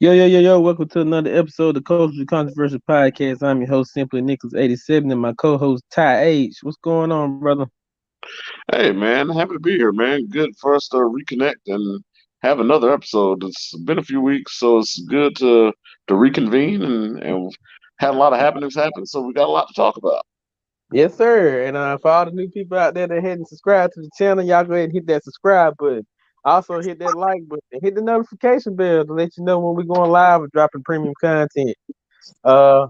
Yo. Welcome to another episode of the Cultural Controversial Podcast. I'm your host, Simply Nicholas87, and my co host, Ty H. What's going on, brother? Hey man, happy to be here, man. Good for us to reconnect and have another episode. It's been a few weeks, so it's good to reconvene and had a lot of happenings happen, so we got a lot to talk about. Yes, sir. And for all the new people out there that hadn't subscribed to the channel, y'all go ahead and hit that subscribe button. Also, hit that like button. Hit the notification bell to let you know when we're going live or dropping premium content. Uh,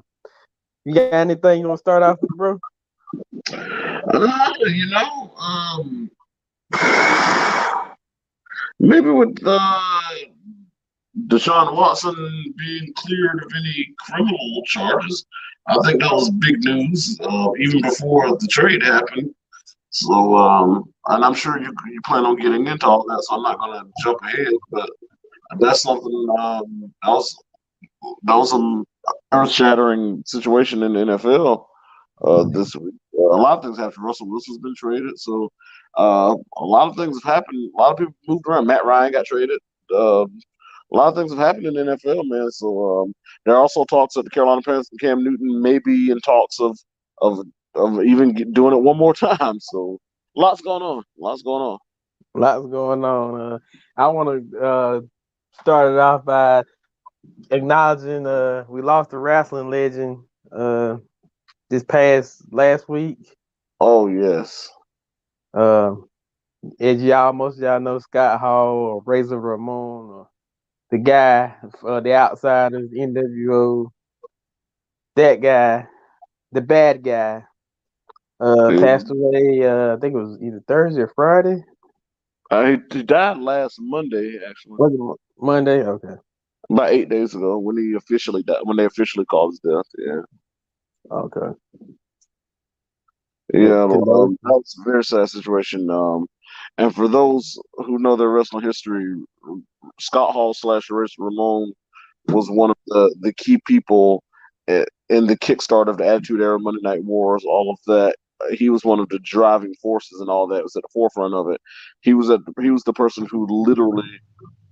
you got anything you want to start off with, bro? Uh, you know, maybe with Deshaun Watson being cleared of any criminal charges, I think that was big news, even before the trade happened. So, and I'm sure you plan on getting into all that, so I'm not going to jump ahead, but that's something that was an earth-shattering situation in the NFL this week. A lot of things happened. Russell Wilson's been traded, so a lot of things have happened. A lot of people moved around. Matt Ryan got traded. A lot of things have happened in the NFL, man. So there are also talks that the Carolina Panthers and Cam Newton may be in talks of even doing it one more time. So lots going on. Lots going on. Lots going on. I want to start it off by acknowledging we lost a wrestling legend uh this past last week. Oh yes. Uh, as y'all, most of y'all know Scott Hall or Razor Ramon or the guy, the Outsiders, NWO, that guy, the bad guy, passed away. I think it was either Thursday or Friday. He died last Monday, actually, Was it Monday? Okay, about 8 days ago when he officially died. When they officially called his death. Yeah, okay. Yeah, yeah. That condolences. was a very sad situation. And for those who know their wrestling history, Scott Hall slash Rich Ramon was one of the key people in the kickstart of the Attitude Era, Monday Night Wars, all of that. He was one of the driving forces and all that. Was at the forefront of it. He was the person who literally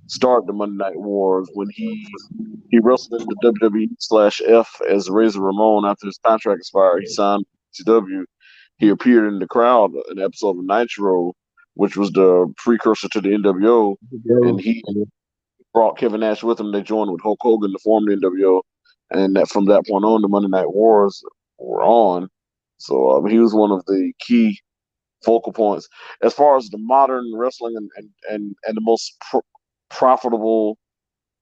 started the Monday Night Wars when he wrestled in the WWE slash F as Razor Ramon after his contract expired. He signed CW. He appeared in the crowd in an episode of Nitro, which was the precursor to the NWO, and he brought Kevin Nash with him. They joined with Hulk Hogan to form the NWO, and that from that point on, the Monday Night Wars were on. So he was one of the key focal points as far as the modern wrestling and the most profitable,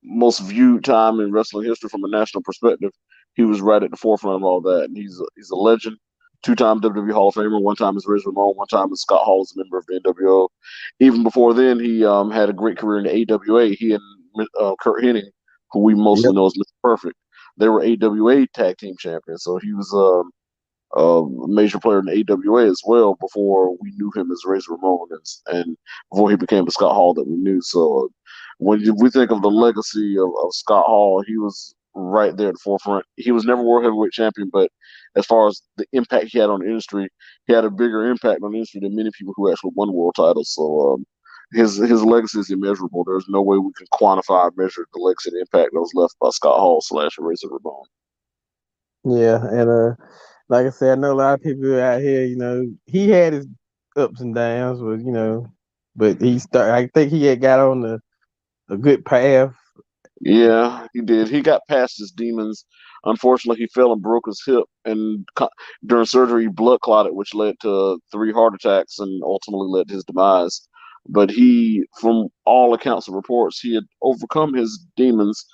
most viewed time in wrestling history from a national perspective. He was right at the forefront of all that, and he's a legend. Two-time WWE Hall of Famer. One time as Razor Ramon. One time as Scott Hall as a member of the NWO. Even before then, he had a great career in the AWA. He and Kurt Hennig, who we mostly Yep. know as Mr. Perfect, they were AWA tag team champions. So he was a major player in the AWA as well before we knew him as Razor Ramon and before he became the Scott Hall that we knew. So when we think of the legacy of Scott Hall, he was right there at the forefront. He was never world heavyweight champion, but as far as the impact he had on the industry, he had a bigger impact on the industry than many people who actually won world titles. So his legacy is immeasurable. There's no way we can quantify or measure the legacy and impact that was left by Scott Hall slash Razor Ramon. Yeah, and like I said, I know a lot of people out here. He had his ups and downs, but he start. I think he had got on a good path. Yeah, he did. He got past his demons. Unfortunately, he fell and broke his hip, and during surgery, he blood clotted, which led to three heart attacks and ultimately led to his demise. But he, from all accounts and reports, he had overcome his demons.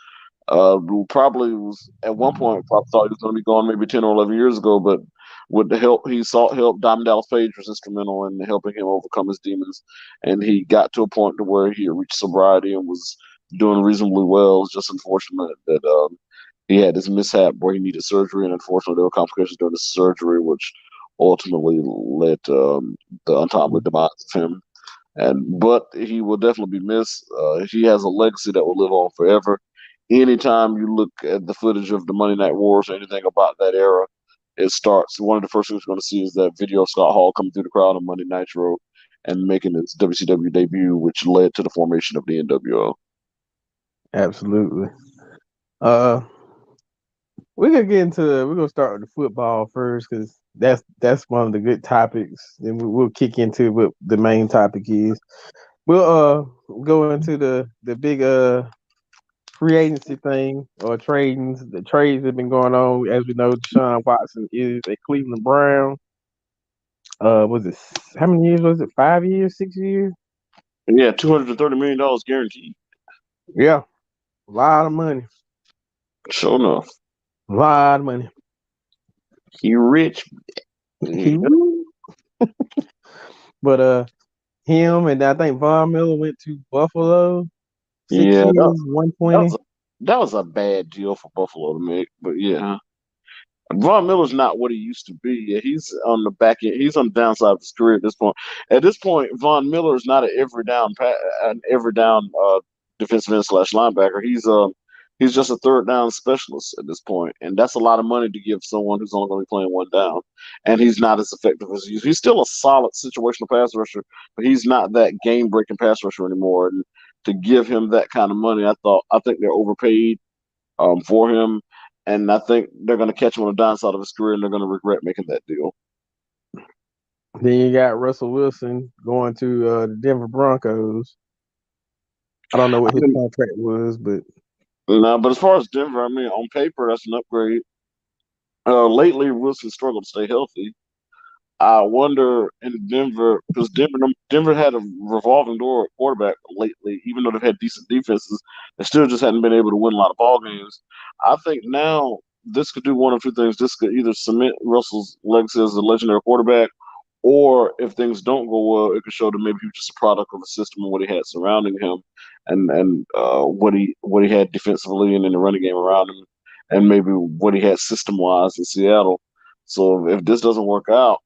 Who probably was at one point probably thought he was going to be gone maybe 10 or 11 years ago, but with the help he sought help, Diamond Dallas Page was instrumental in helping him overcome his demons, and he got to a point to where he had reached sobriety and was doing reasonably well. It's just unfortunate that he had this mishap where he needed surgery, and unfortunately there were complications during the surgery, which ultimately led to the untimely demise of him. And but he will definitely be missed. He has a legacy that will live on forever. Anytime you look at the footage of the Monday Night Wars or anything about that era, it starts. One of the first things you're going to see is that video of Scott Hall coming through the crowd on Monday Nitro and making his WCW debut, which led to the formation of the NWO. Absolutely. Uh, we're gonna start with the football first because that's one of the good topics. Then we'll kick into what the main topic is. We'll go into the big free agency thing or trading. The trades have been going on. As we know, Deshaun Watson is a Cleveland Brown. Was it how many years was it? 5 years, 6 years? Yeah, $230 million guaranteed. Yeah, a lot of money. Sure enough, A lot of money. he rich. He Yeah, will. But him and I think Von Miller went to Buffalo. Six yeah, years, that 120. was a, that was a bad deal for Buffalo to make. But yeah, Von Miller's not what he used to be. Yeah, he's on the back end. He's on the downside of his career at this point. At this point, Von Miller is not an every down defensive end slash linebacker. He's just a third down specialist at this point, and that's a lot of money to give someone who's only going to be playing one down. And he's not as effective as he used. He's still a solid situational pass rusher, but he's not that game breaking pass rusher anymore. And to give him that kind of money, I think they're overpaid for him, and I think they're going to catch him on the downside of his career, and they're going to regret making that deal. Then you got Russell Wilson going to the Denver Broncos. I don't know I what his mean, contract was, but no, but as far as Denver, I mean, on paper, that's an upgrade. Lately, Wilson struggled to stay healthy. I wonder in Denver because Denver had a revolving door at quarterback lately. Even though they've had decent defenses, they still just hadn't been able to win a lot of ball games. I think now this could do one of two things. This could either cement Russell's legacy as a legendary quarterback, or if things don't go well, it could show that maybe he was just a product of a system and what he had surrounding him, and what he had defensively and in the running game around him, and maybe what he had system wise in Seattle. So if this doesn't work out,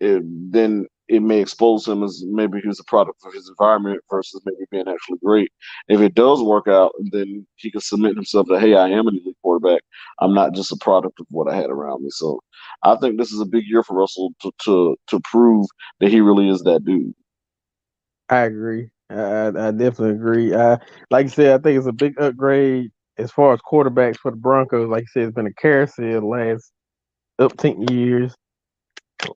then it may expose him as maybe he was a product of his environment versus maybe being actually great. If it does work out, then he can submit himself that, hey, I am an elite quarterback. I'm not just a product of what I had around me. So I think this is a big year for Russell to prove that he really is that dude. I agree. I definitely agree. Like I said, I think it's a big upgrade as far as quarterbacks for the Broncos. Like I said, it's been a carousel the last up 10 years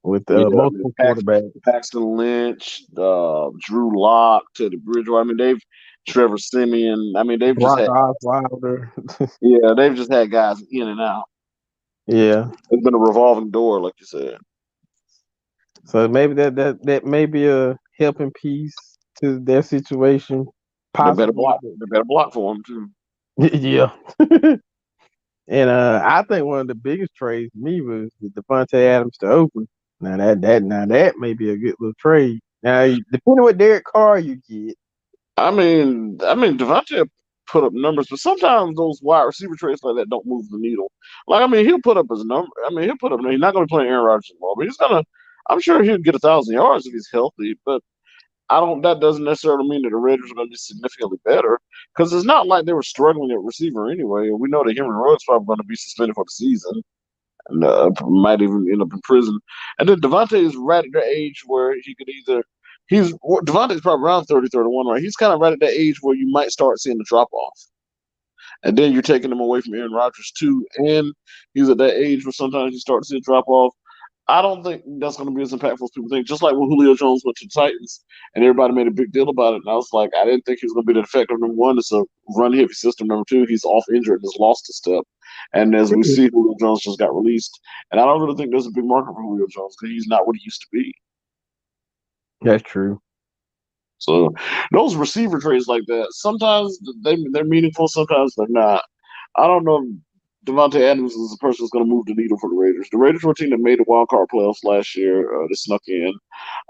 with Yeah, I mean, multiple quarterbacks. Paxton Lynch, Drew Lock, Teddy Bridgewater. I mean, they've Trevor Simeon. I mean, Brock Osweiler. they've just had guys in and out. Yeah. It's been a revolving door, like you said. So maybe that may be a helping piece to their situation, They better possibly. block. They better block for him too. Yeah. And I think one of the biggest trades for me was the Devontae Adams to Oakland. Now that may be a good little trade. Now depending what Derek Carr you get. Devontae put up numbers, but sometimes those wide receiver trades like that don't move the needle. Like, I mean, he'll put up his number. I mean, he'll put up. He's not going to be playing Aaron Rodgers anymore, but he's gonna. I'm sure he'll get 1,000 yards if he's healthy. But I don't. That doesn't necessarily mean that the Raiders are going to be significantly better because it's not like they were struggling at receiver anyway. And we know that Henry Ruggs probably going to be suspended for the season and might even end up in prison. And then Devontae is right at the age where he could either. Devontae's probably around 30, 31, right? He's kind of right at that age where you might start seeing the drop off. And then you're taking him away from Aaron Rodgers too. And he's at that age where sometimes you start to see a drop off. I don't think that's going to be as impactful as people think. Just like when Julio Jones went to the Titans and everybody made a big deal about it. And I was like, I didn't think he was going to be that effective. Number one, it's a run heavy system. Number two, he's off injured and has lost a step. And as we see, Julio Jones just got released. And I don't really think there's a big market for Julio Jones because he's not what he used to be. That's true. So those receiver trades like that, sometimes they're meaningful, sometimes they're not. I don't know if Devontae Adams is the person who's going to move the needle for the Raiders. The Raiders were a team that made the wild card playoffs last year. They snuck in.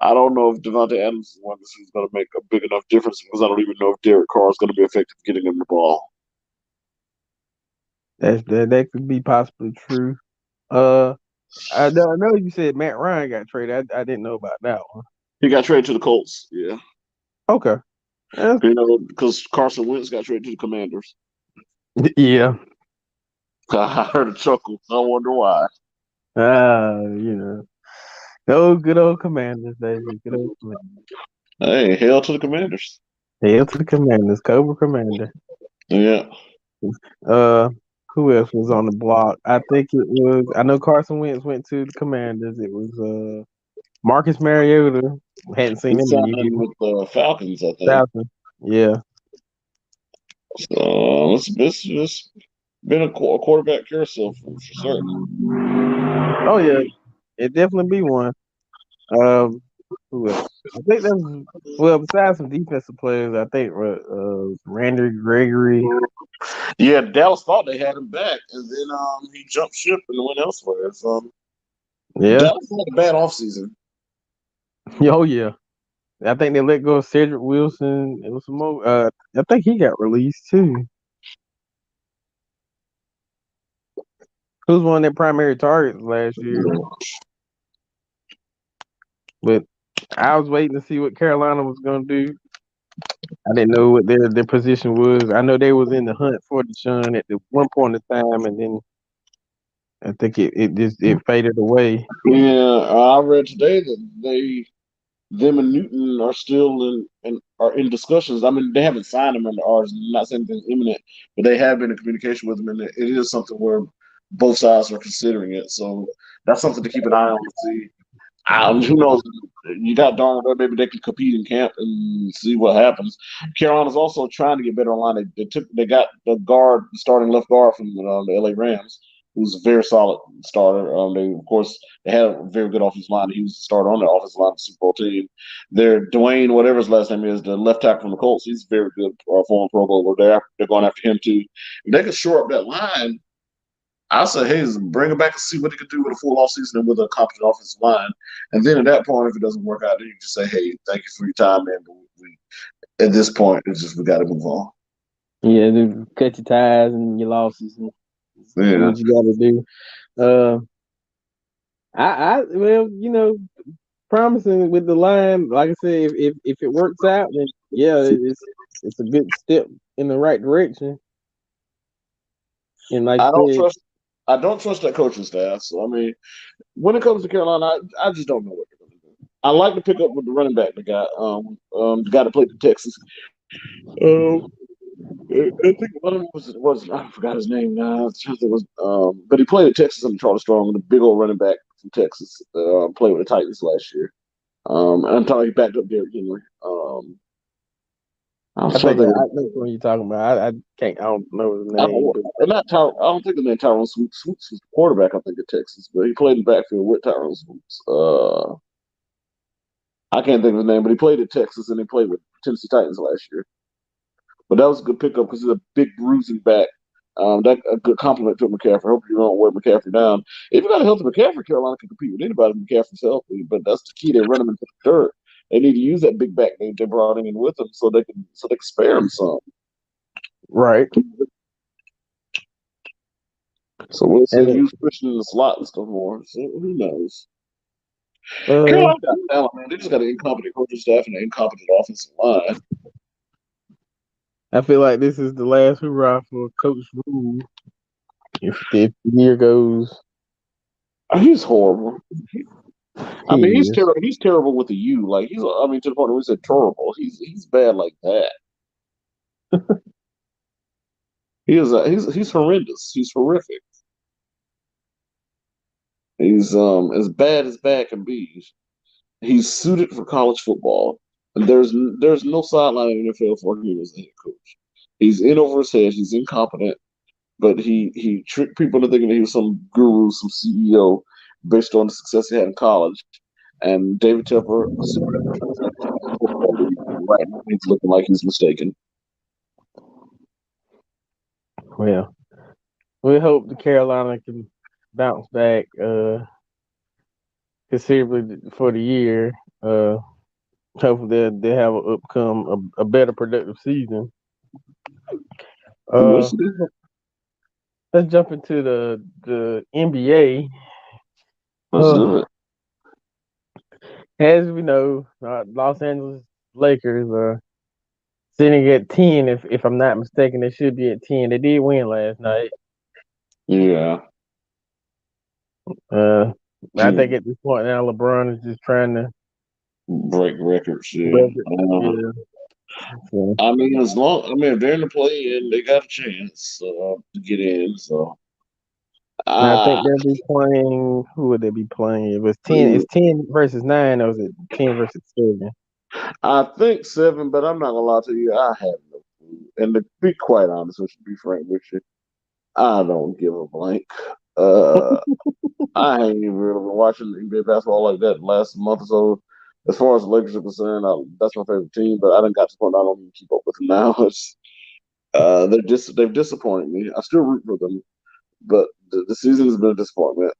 I don't know if Devontae Adams is one who's going to make a big enough difference because I don't even know if Derek Carr is going to be effective getting him the ball. That could be possibly true. Uh, I know you said Matt Ryan got traded. I didn't know about that one. He got traded to the Colts, yeah. Okay. Yeah. Because Carson Wentz got traded to the Commanders. Yeah. I heard a chuckle. I wonder why. You know. Those good old commanders, baby. Good old commanders. Hey, hell to the Commanders. Hail to the commanders, Cobra Commander. Yeah. Uh, who else was on the block? I think it was. I know Carson Wentz went to the Commanders. It was Marcus Mariota. Hadn't seen He him in signed years. with the Falcons, I think. Falcons. Yeah. So it's been a quarterback carousel for certain. Oh yeah, it definitely be one. Um, who else? I think that was well. Besides some defensive players, I think Randy Gregory. Yeah, Dallas thought they had him back, and then he jumped ship and went elsewhere. So Yeah. Dallas had a bad offseason. Oh yeah. I think they let go of Cedric Wilson. It was some more. I think he got released too. Who was one of their primary targets last year? But I was waiting to see what Carolina was going to do. I didn't know what their position was. I know they was in the hunt for Deshaun at the one point in time, and then I think it faded away. Yeah, I read today that them and Newton are still are in discussions. I mean, they haven't signed him under ours. Not saying anything imminent, but they have been in communication with him, and it is something where both sides are considering it. So that's something to keep an eye on to see. Who knows? You got Darnold, maybe they can compete in camp and see what happens. Carolina's also trying to get better online. They got the guard, the starting left guard from the LA Rams, who's a very solid starter. They of course they had a very good offensive line. He was the starter on the offensive line of the Super Bowl team. Their Dwayne, whatever his last name is, the left tackle from the Colts, he's very good, former Pro Bowler. They're going after him too. If they can shore up that line, I say, hey, bring him back and see what he can do with a full offseason and with a competent offensive line. And then at that point, if it doesn't work out, then you just say, hey, thank you for your time, man. But at this point, it's just we got to move on. Yeah, cut your ties and your losses and do Yeah. what you got to do. Uh, well, promising with the line. Like I said, if it works out, then yeah, it's a good step in the right direction. And like I don't you said, trust. I don't trust that coaching staff. So I mean, when it comes to Carolina, I just don't know what they're going to do. I like to pick up with the running back, the guy that played for Texas. Um, I think one of them was I forgot his name now. It was but he played at Texas under Charlie Strong, the big old running back from Texas. Played with the Titans last year. I'm talking he backed up Derrick Henry. I was trying to think of I think what you're talking about. I can't. I don't know his I name, don't, but not Ty, I don't think the name Tyrone Swoops. Swoops was the quarterback, I think, at Texas, but he played in the backfield with Tyrone Swoops. I can't think of his name, but he played at Texas and he played with Tennessee Titans last year. But that was a good pickup because he's a big bruising back. That a good compliment to McCaffrey. Hope you don't wear McCaffrey down. If you got a healthy McCaffrey, Carolina can compete with anybody. If McCaffrey's healthy, but that's the key. They run him into the dirt. They need to use that big back they brought in with them so they can spare him some. right. So we'll say And use Christian in the slot and stuff more. So who knows? uh, Carolina got talent, man. They just got an incompetent coaching staff and an incompetent offensive line. I feel like this is the last hurrah for Coach Rule. If the year goes, He's horrible. I mean, he is. He's terrible with the U. Like he's. I mean, to the point where we said terrible. He's bad like that. He's horrendous. He's horrific. He's as bad can be. He's suited for college football. And there's no sideline in the NFL for him as a head coach. He's in over his head. He's incompetent. But he tricked people into thinking that he was some guru, some CEO, based on the success he had in college. And David Tepper, right now, he's looking like he's mistaken. Well, we hope the Carolina can bounce back considerably for the year. Uh, Hopefully they have a better productive season. We'll Uh, see. let's jump into the NBA. Let's Uh, do it. as we know, Los Angeles Lakers are sitting at 10. If I'm not mistaken, they should be at 10. They did win last night. Yeah. Uh, I Yeah. think at this point now, LeBron is just trying to Break records. Yeah. break it. Yeah. So, I mean, if they're in the play and they got a chance to get in. So, and I uh, think they'll be playing. Who would they be playing? It was 10. hmm, It's 10 versus 9. Or was it 10 versus 7? I think 7, but I'm not gonna lie to you, I have no clue. And to be quite honest with you, be frank with you, I don't give a blank. Uh, I ain't even really been watching NBA basketball like that the last month or so. As far as the Lakers are concerned, that's my favorite team, but I didn't got to the point I don't even keep up with them now. They've disappointed me. I still root for them, but the season has been a disappointment.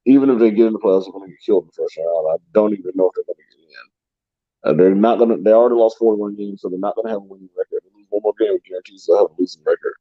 Even if they get in the playoffs, they're going to get killed in the first round. I don't even know if they're going to get in. They're not going to. They already lost 41 games, so they're not going to have a winning record. They lose one more game, guarantees they'll have a losing record.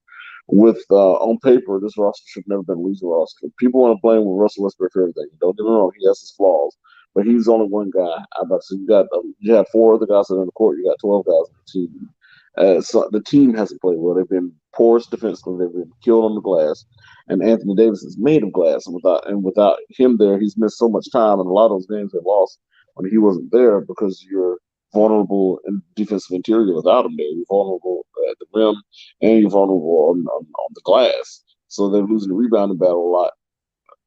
With on paper, this roster should have never been a losing roster. People want to blame with Russell Westbrook for everything. Don't get me wrong, he has his flaws, but he's only one guy. I about to say you have 4 other guys that are on the court. You got 12 guys on the team. So the team hasn't played well. They've been porous defensively. They've been killed on the glass. And Anthony Davis is made of glass, and without him there, he's missed so much time. And a lot of those games they lost when he wasn't there because you're vulnerable in defensive interior without him there. You're vulnerable at the rim, and you're vulnerable on the glass. So they're losing the rebounding battle a lot,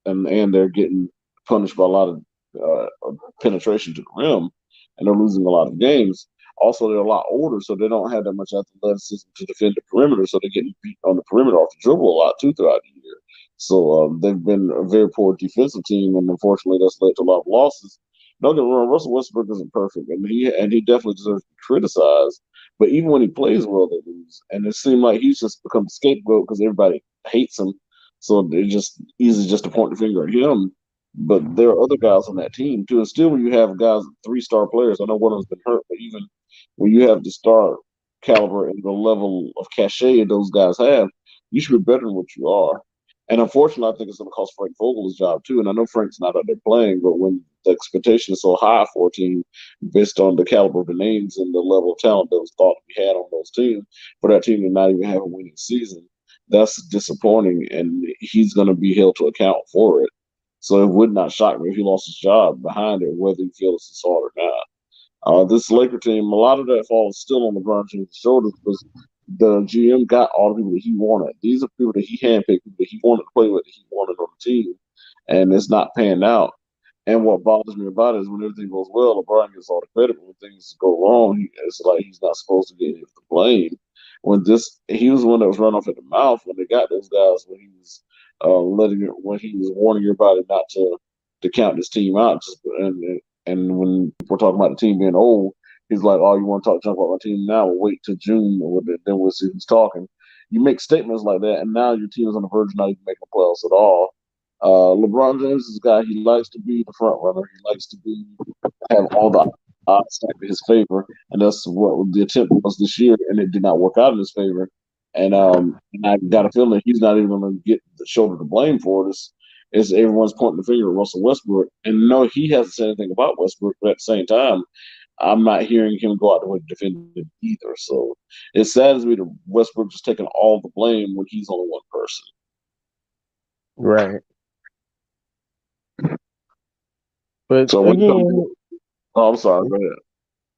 and they're getting punished by a lot of penetration to the rim, and they're losing a lot of games. Also, they're a lot older, so they don't have that much athleticism to defend the perimeter. So they're getting beat on the perimeter off the dribble a lot too throughout the year. So they've been a very poor defensive team, and unfortunately, that's led to a lot of losses. Don't get me wrong, Russell Westbrook isn't perfect, and he definitely deserves to be criticized. But even when he plays well, they lose, and it seems like he's just become the scapegoat because everybody hates him. So it's just easy just to point the finger at him. But there are other guys on that team too. And still, when you have guys, 3-star players, I know one of them's been hurt, but even when you have the star caliber and the level of cachet those guys have, you should be better than what you are. And unfortunately, I think it's going to cost Frank Vogel his job too. And I know Frank's not out there playing, but when the expectation is so high for a team based on the caliber of the names and the level of talent that was thought to be had on those teams, for that team to not even have a winning season, that's disappointing. And he's going to be held to account for it. So it would not shock me if he lost his job behind it, whether he feels it's hard or not. This Laker team, a lot of that falls still on LeBron James' shoulders because the GM got all the people that he wanted. These are people that he handpicked, people that he wanted to play with, that he wanted on the team, and it's not panning out. And what bothers me about it is when everything goes well, LeBron gets all the credit. But when things go wrong, it's like he's not supposed to get any of the blame. He was the one that was run off at the mouth when they got those guys when he was when he was warning everybody not to count this team out. And when we're talking about the team being old, he's like, "Oh, you want to talk junk about my team now? We'll wait till June, or then we'll see who's talking." You make statements like that, and now your team is on the verge of not even making playoffs at all. LeBron James is a guy. He likes to be the front runner. He likes to have all the odds stacked in his favor, and that's what the attempt was this year, and it did not work out in his favor. And I got a feeling he's not even going to get the shoulder to blame for this. Is everyone's pointing the finger at Russell Westbrook, and no, he hasn't said anything about Westbrook, but at the same time, I'm not hearing him go out the way to defend him either. So it saddens me that Westbrook just taking all the blame when he's only one person. right. But So when it comes to, again, oh, I'm sorry, go ahead.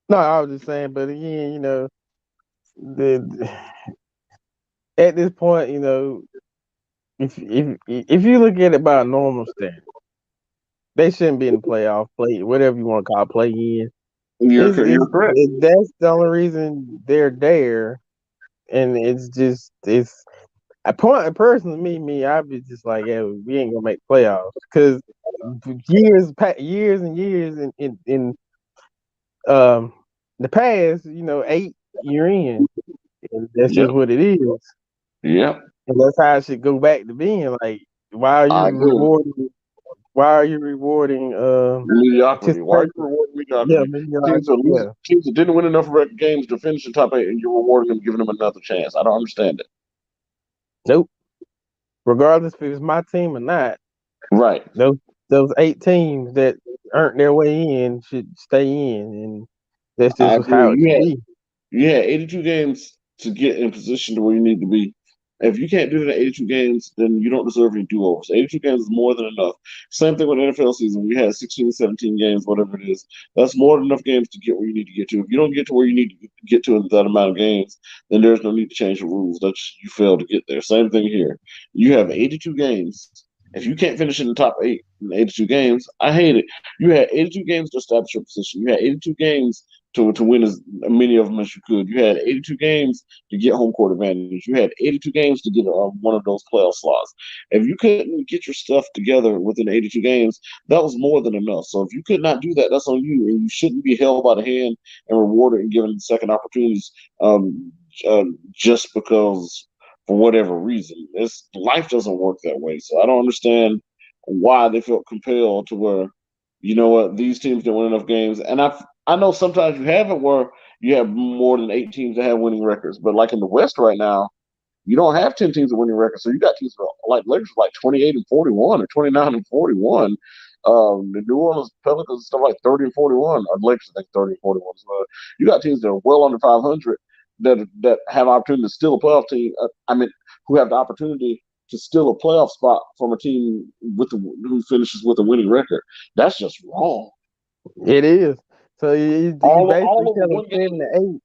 no, I was just saying. But again, the at this point, if you look at it by a normal standard, they shouldn't be in the playoff play, whatever you want to call play in. You're correct. That's the only reason they're there, and it's I point personally me I'd be just like, yeah, we ain't gonna make playoffs because years and years in um the past, 8 year in, and that's Yep. just what it is, Yep. and that's how it should go back to being. Like, why are you I agree. rewarding? Why are you rewarding Mediocrity. Why are you participation? rewarding Yeah, mediocrity? mediocrity. Yeah, Teams that didn't win enough games to finish the top 8, and you're rewarding them, giving them another chance. I don't understand it. nope. Regardless if it's my team or not, Right. those those 8 teams that earned their way in should stay in, and that's I just agree. how it should be. You had 82 games to get in position to where you need to be. If you can't do it in 82 games, then you don't deserve any do-overs. 82 games is more than enough. Same thing with the NFL season. We had 16, 17 games, whatever it is. That's more than enough games to get where you need to get to. If you don't get to where you need to get to in that amount of games, then there's no need to change the rules. That's just, you fail to get there. Same thing here. You have 82 games. If you can't finish in the top 8 in 82 games, I hate it. You had 82 games to establish your position. You had 82 games to win as many of them as you could. You had 82 games to get home court advantage. You had 82 games to get one of those playoff slots. If you couldn't get your stuff together within 82 games, that was more than enough. So if you could not do that, that's on you, and you shouldn't be held by the hand and rewarded and given second opportunities just because for whatever reason. Life doesn't work that way. So I don't understand why they felt compelled to where, you know what, these teams didn't win enough games. And I know sometimes you have it where you have more than 8 teams that have winning records, but like in the West right now, you don't have 10 teams with winning records. So you got teams like Lakers like 28-41 or 29-41. The New Orleans Pelicans stuff like 30-41, or Lakers I think 30-41. So you got teams that are well under 500 that have opportunity to steal a playoff team. Who have the opportunity to steal a playoff spot from a team who finishes with a winning record. That's just wrong. It is. So you basically All over tell them one game. 7 to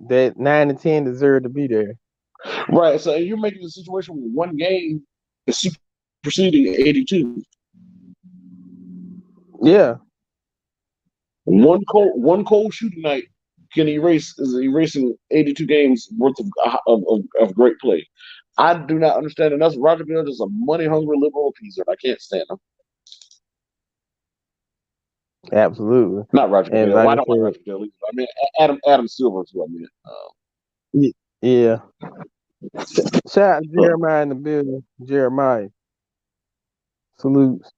8 that 9 and 10 deserve to be there. Right. So you're making a situation where one game is superseding 82. Yeah. One cold shooting night is erasing 82 games worth of great play. I do not understand, and that's Roger Goodell is a money hungry liberal appeaser. I can't stand him. Absolutely. Not Roger And Goodell. like Well, I I don't like said, Roger Goodell either. I mean Adam Silver is who I mean. yeah. Shout out to Jeremiah in the building. Jeremiah. Salutes.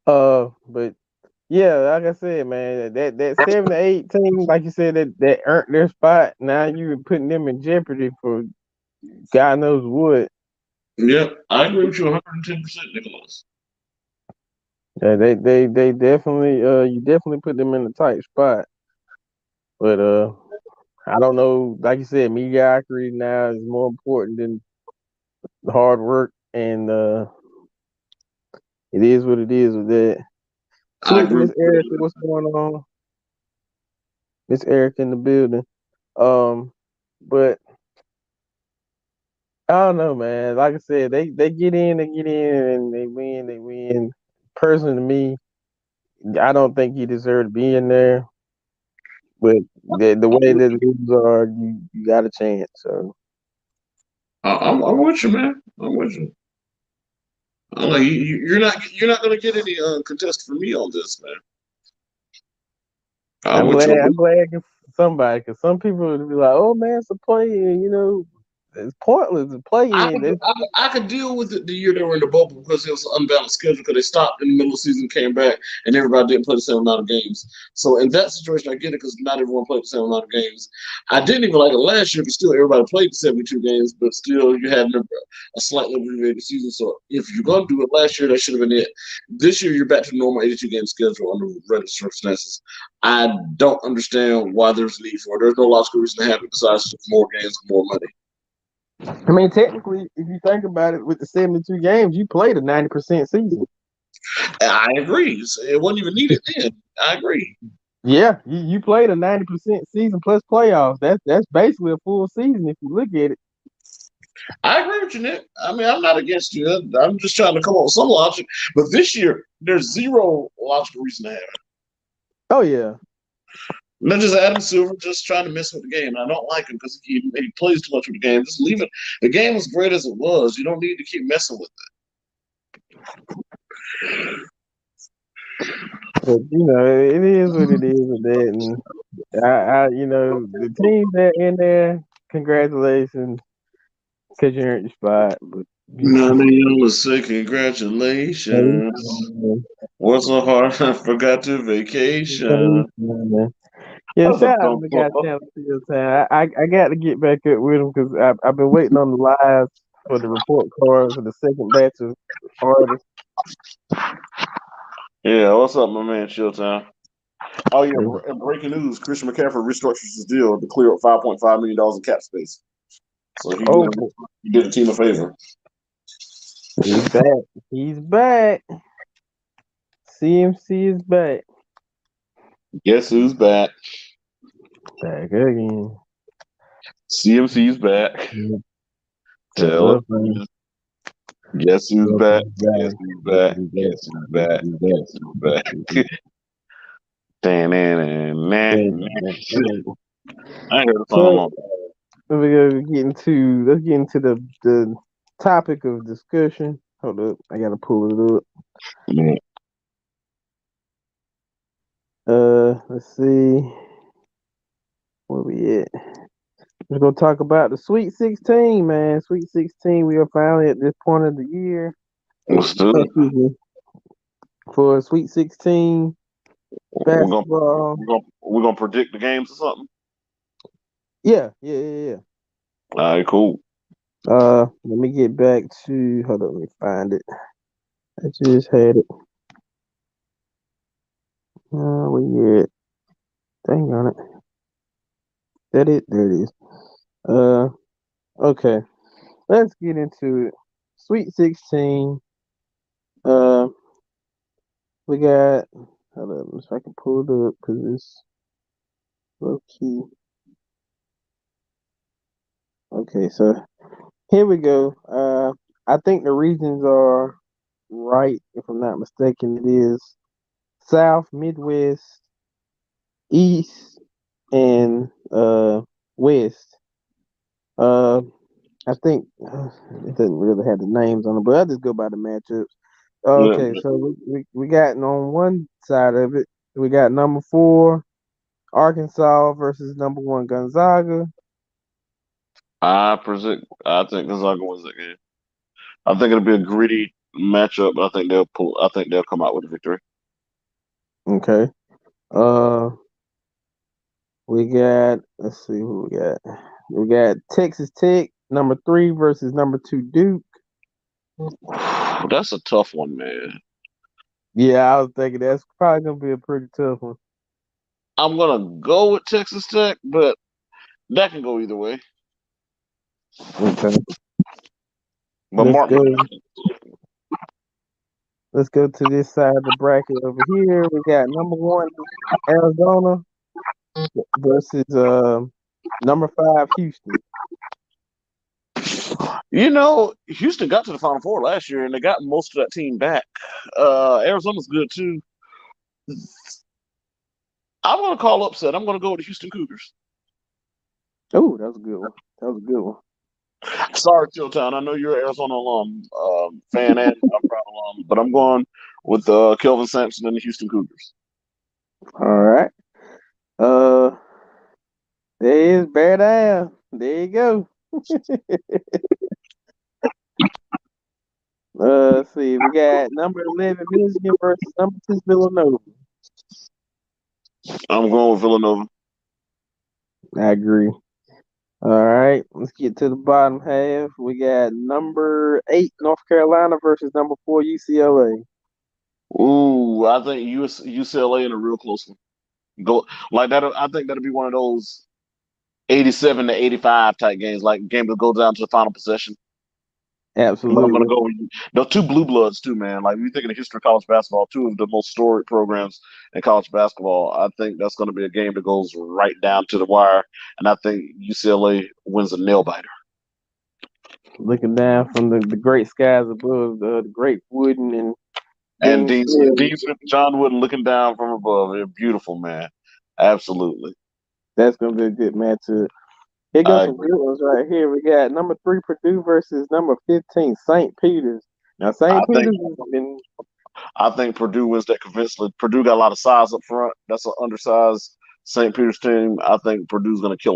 But yeah, like I said, man, that 7 to 8 team, like you said, that earned their spot. Now you're putting them in jeopardy for God knows what. Yep, I agree with you 110%, Nicholas. Yeah, they definitely you definitely put them in a tight spot. But I don't know, like you said, mediocrity now is more important than hard work, and it is what it is with that. I Salute to agree Miss with Erica. you. What's going on? Miss Erica in the building. But I don't know, man. Like I said, they get in, and they win, they win. Personally, to me, I don't think he deserved to be in there. But the way that the rules are, you got a chance. So I'm with you, man. I'm with you. I'm like you're not gonna get any contest from me on this, man. I'm I'm with glad you. I'm glad for somebody, because some people would be like, "Oh man, it's a play in," it's pointless to play I in. could, I could I could deal with it the year they were in the bubble because it was an unbalanced schedule because they stopped in the middle of the season, came back, and everybody didn't play the same amount of games. So in that situation, I get it because not everyone played the same amount of games. I didn't even like it last year because still everybody played the 72 games, but still you had a slightly abbreviated season. So if you're going to do it last year, that should have been it. This year, you're back to the normal 82 game schedule under regular circumstances. I don't understand why there's a need for it. There's no logical reason to have it besides more games, more money. I mean, technically, if you think about it, with the 72 games, you played a 90% season. I agree. It wasn't even needed then. I agree. Yeah, you played a 90% season plus playoffs. That's basically a full season if you look at it. I agree with you, Nick. I mean, I'm not against you. I'm just trying to come up with some logic. But this year, there's zero logical reason to have it. Oh yeah. Not just Adam Silver just trying to mess with the game. I don't like him because he plays too much with the game. Just leave it. The game was great as it was. You don't need to keep messing with But it is what it is with that. And the team that in there, congratulations, because you earned your spot. But None of y'all was say congratulations. Was so hard I forgot to vacation. yeah, That's a shout out to dumb the guy fuck. Channel Field Time. I got to get back up with him because I've been waiting on the lives for the report card for the second batch of artists. Yeah, what's up, my man? Showtime. Oh yeah, breaking news: Christian McCaffrey restructures his deal to clear up $5.5 million in cap space. So Oh boy, he did the team a favor. he's back. He's back. CMC is back. Guess who's back? Back again. CMC's back. Tell Tell the him. friend. Guess who's Guess back? who's Guess back. who's Guess back? who's back. Guess who's Guess back? who's Guess who's back? back. Nah. I ain't heard the song in a So long let's get into the topic of discussion. Hold up, I gotta pull it up. time. Let's see where we at. We're gonna talk about the Sweet 16, man. Sweet 16. We are finally at this point of the year. Let's do it. Excuse me. For Sweet 16 We're gonna basketball. we're gonna predict the games or something. Yeah. All right, cool. Let me get back to. Hold on, let me find it. I just had it. Where at? Dang on it. That it? There it is. Okay. Let's get into it. Sweet 16. Uh, we got. Hold on, if I can pull it up because it's low key. Okay, so here we go. I think the regions are right, if I'm not mistaken. It is South, Midwest, East, and West. Uh, I think it doesn't really have the names on it, but I just go by the matchups. Yeah, Okay, so we got on one side of it, we got number 4 Arkansas versus number 1 Gonzaga. I think Gonzaga wins that game. I think it'll be a gritty matchup, but I think they'll pull. I think they'll come out with a victory. Okay. Uh, we got let's see who we got. We got Texas Tech number 3 versus number 2 Duke. That's a tough one, man. Yeah, I was thinking that's probably gonna be a pretty tough one. I'm gonna go with Texas Tech, but that can go either way. Okay. But Let's Mark, go. Let's go to this side of the bracket over here. We got number 1 Arizona versus number 5 Houston. Houston got to the Final Four last year, and they got most of that team back. Arizona's good too. I'm gonna call upset. I'm gonna go with the Houston Cougars. Oh, that was a good one. That was a good one. Sorry, Chilltown. I know you're an Arizona alum, fan and a proud alum, but I'm going with Kelvin Sampson and the Houston Cougars. All right. Uh, there is Bear Down. There you go. Let's see. We got number 11 Michigan versus number 2 Villanova. I'm going with Villanova. I agree. All right, let's get to the bottom half. We got number 8 North Carolina versus number 4 UCLA. Ooh, I think UCLA in a real close one. Go like that. I think that'll be one of those 87 to 85 type games, like game that go down to the final possession. But I'm gonna Absolutely. go with those two blue bloods too, man. Like when you think of the history of college basketball, two of the most storied programs in college basketball. I think that's gonna be a game that goes right down to the wire, and I think UCLA wins a nail biter. Looking down from the great skies above, the great Wooden and And Dean Smith. Dean Smith, John Wooden looking down from above. They're beautiful, man. Absolutely. That's gonna be a good matchup. Here goes I some agree. good ones right here. We got number 3 Purdue versus number 15 St. Peter's. Now I St. think Peter's has been I think Purdue wins that convincingly. Purdue got a lot of size up front. That's an undersized St. Peter's team. I think Purdue's going to kill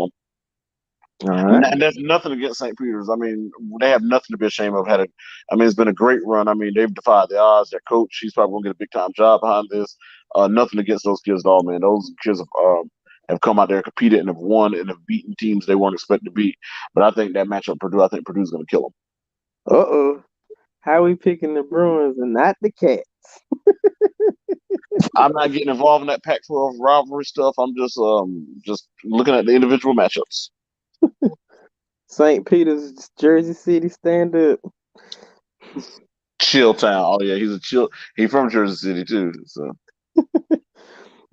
them. all right. And there's nothing against St. Peter's. I mean, they have nothing to be ashamed of. I mean, it's been a great run. I mean, they've defied the odds. Their coach, he's probably going to get a big time job behind this. Nothing against those kids at all, man. Those kids have come out there, competed, and have won and have beaten teams they weren't expected to beat. But I think that matchup, Purdue, I think Purdue's going to kill them. Uh-oh. How we picking the Bruins and not the Cats? I'm not getting involved in that Pac-12 rivalry stuff. I'm just looking at the individual matchups. St. Peter's, Jersey City, stand up. Chill Town. Oh yeah, he's a chill. He from Jersey City too. So All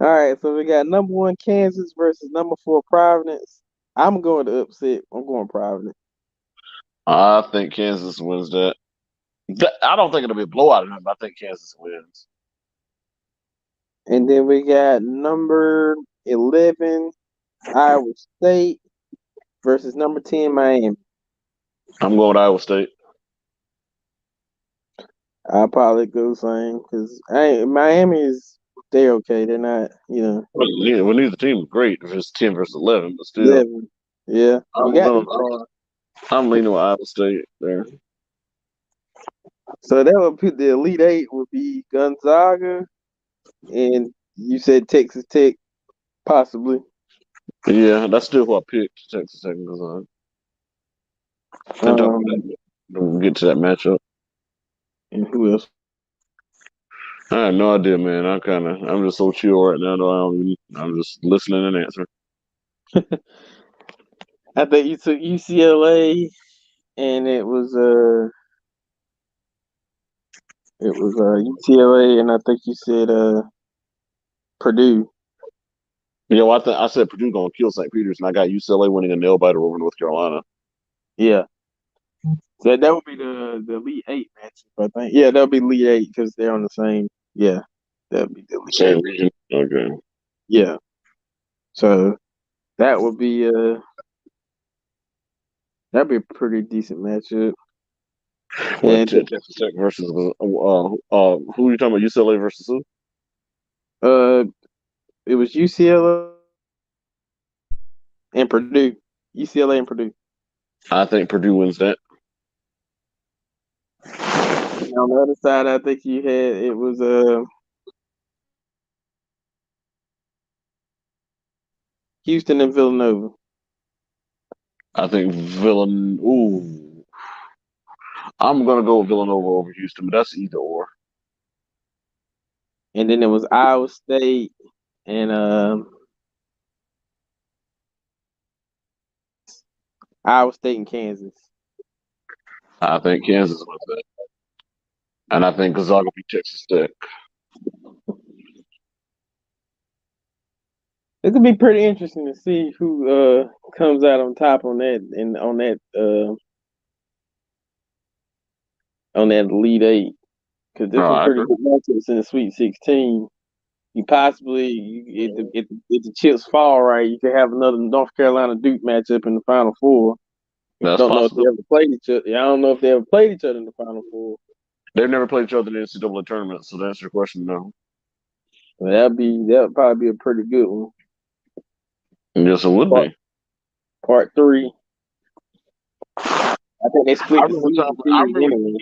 right, so we got number 1 Kansas versus number 4 Providence. I'm going to upset. I'm going Providence. I think Kansas wins that. I don't think it'll be a blowout or nothing, but I think Kansas wins. And then we got number 11 Iowa State versus number 10 Miami. I'm going with Iowa State. I'll probably go same because Miami is they're okay. They're not, Neither team is great if it's 10 versus 11, but still, 11. Yeah, you I'm got going. the I'm leaning with Iowa State there. So that would put the Elite Eight would be Gonzaga, and you said Texas Tech, possibly. Yeah, that's still who I picked. Texas Tech because can talk about Um, that. We'll get to that matchup. and who else? I have no idea, man. I'm just so chill right now. I'm just listening and answering. I think you took UCLA, and it was UCLA, and I think you said Purdue. I said Purdue gonna kill St. Peter's, and I got UCLA winning a nail biter over North Carolina. Yeah, so that would be the Elite Eight matchup. I think. Yeah, that would be Elite Eight because they're on the same. Yeah, that would be the Elite Same Eight. region. Okay. Yeah, so that would be that'd be a pretty decent matchup. What And Texas Tech versus who are you talking about? UCLA versus who? uh, it was UCLA and Purdue. UCLA and Purdue. I think Purdue wins that. And on the other side, I think you had it was Houston and Villanova, I think Villan. Ooh, I'm gonna go with Villanova over Houston, but that's either or. and then it was Iowa State and Iowa State and Kansas. I think Kansas wins that, and I think Gonzaga beat Texas Tech. It could be pretty interesting to see who comes out on top on that and on that Elite Eight because there's No, some I pretty agree. good matchups in the Sweet 16. You possibly, if the chips fall right, you could have another North Carolina Duke matchup in the Final Four. That's Don't know if they possible. ever played each other. Yeah, I don't know if they ever played each other in the Final Four. They've never played each other in the NCAA tournament, so to answer your question, no. But that'd probably be a pretty good one. Yes, it would Part be. part three. I think they I split the remember time. series anyway.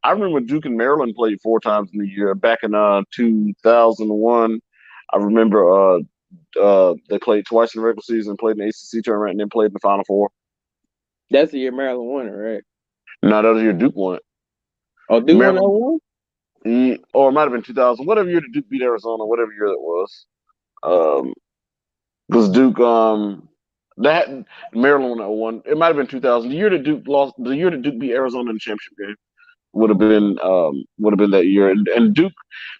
I remember Duke and Maryland played 4 times in the year back in 2001. I remember they played twice in the regular season, played in the ACC tournament, and then played in the Final Four. That's the year Maryland won it, right? No, that was your Duke won it. Oh, Duke won that Maryland, one? or it might have been 2000, whatever year the Duke beat Arizona, whatever year that was. Because Duke, that Maryland won that one. It might have been 2000. The year that Duke beat Arizona in the championship game would have been that year. And Duke,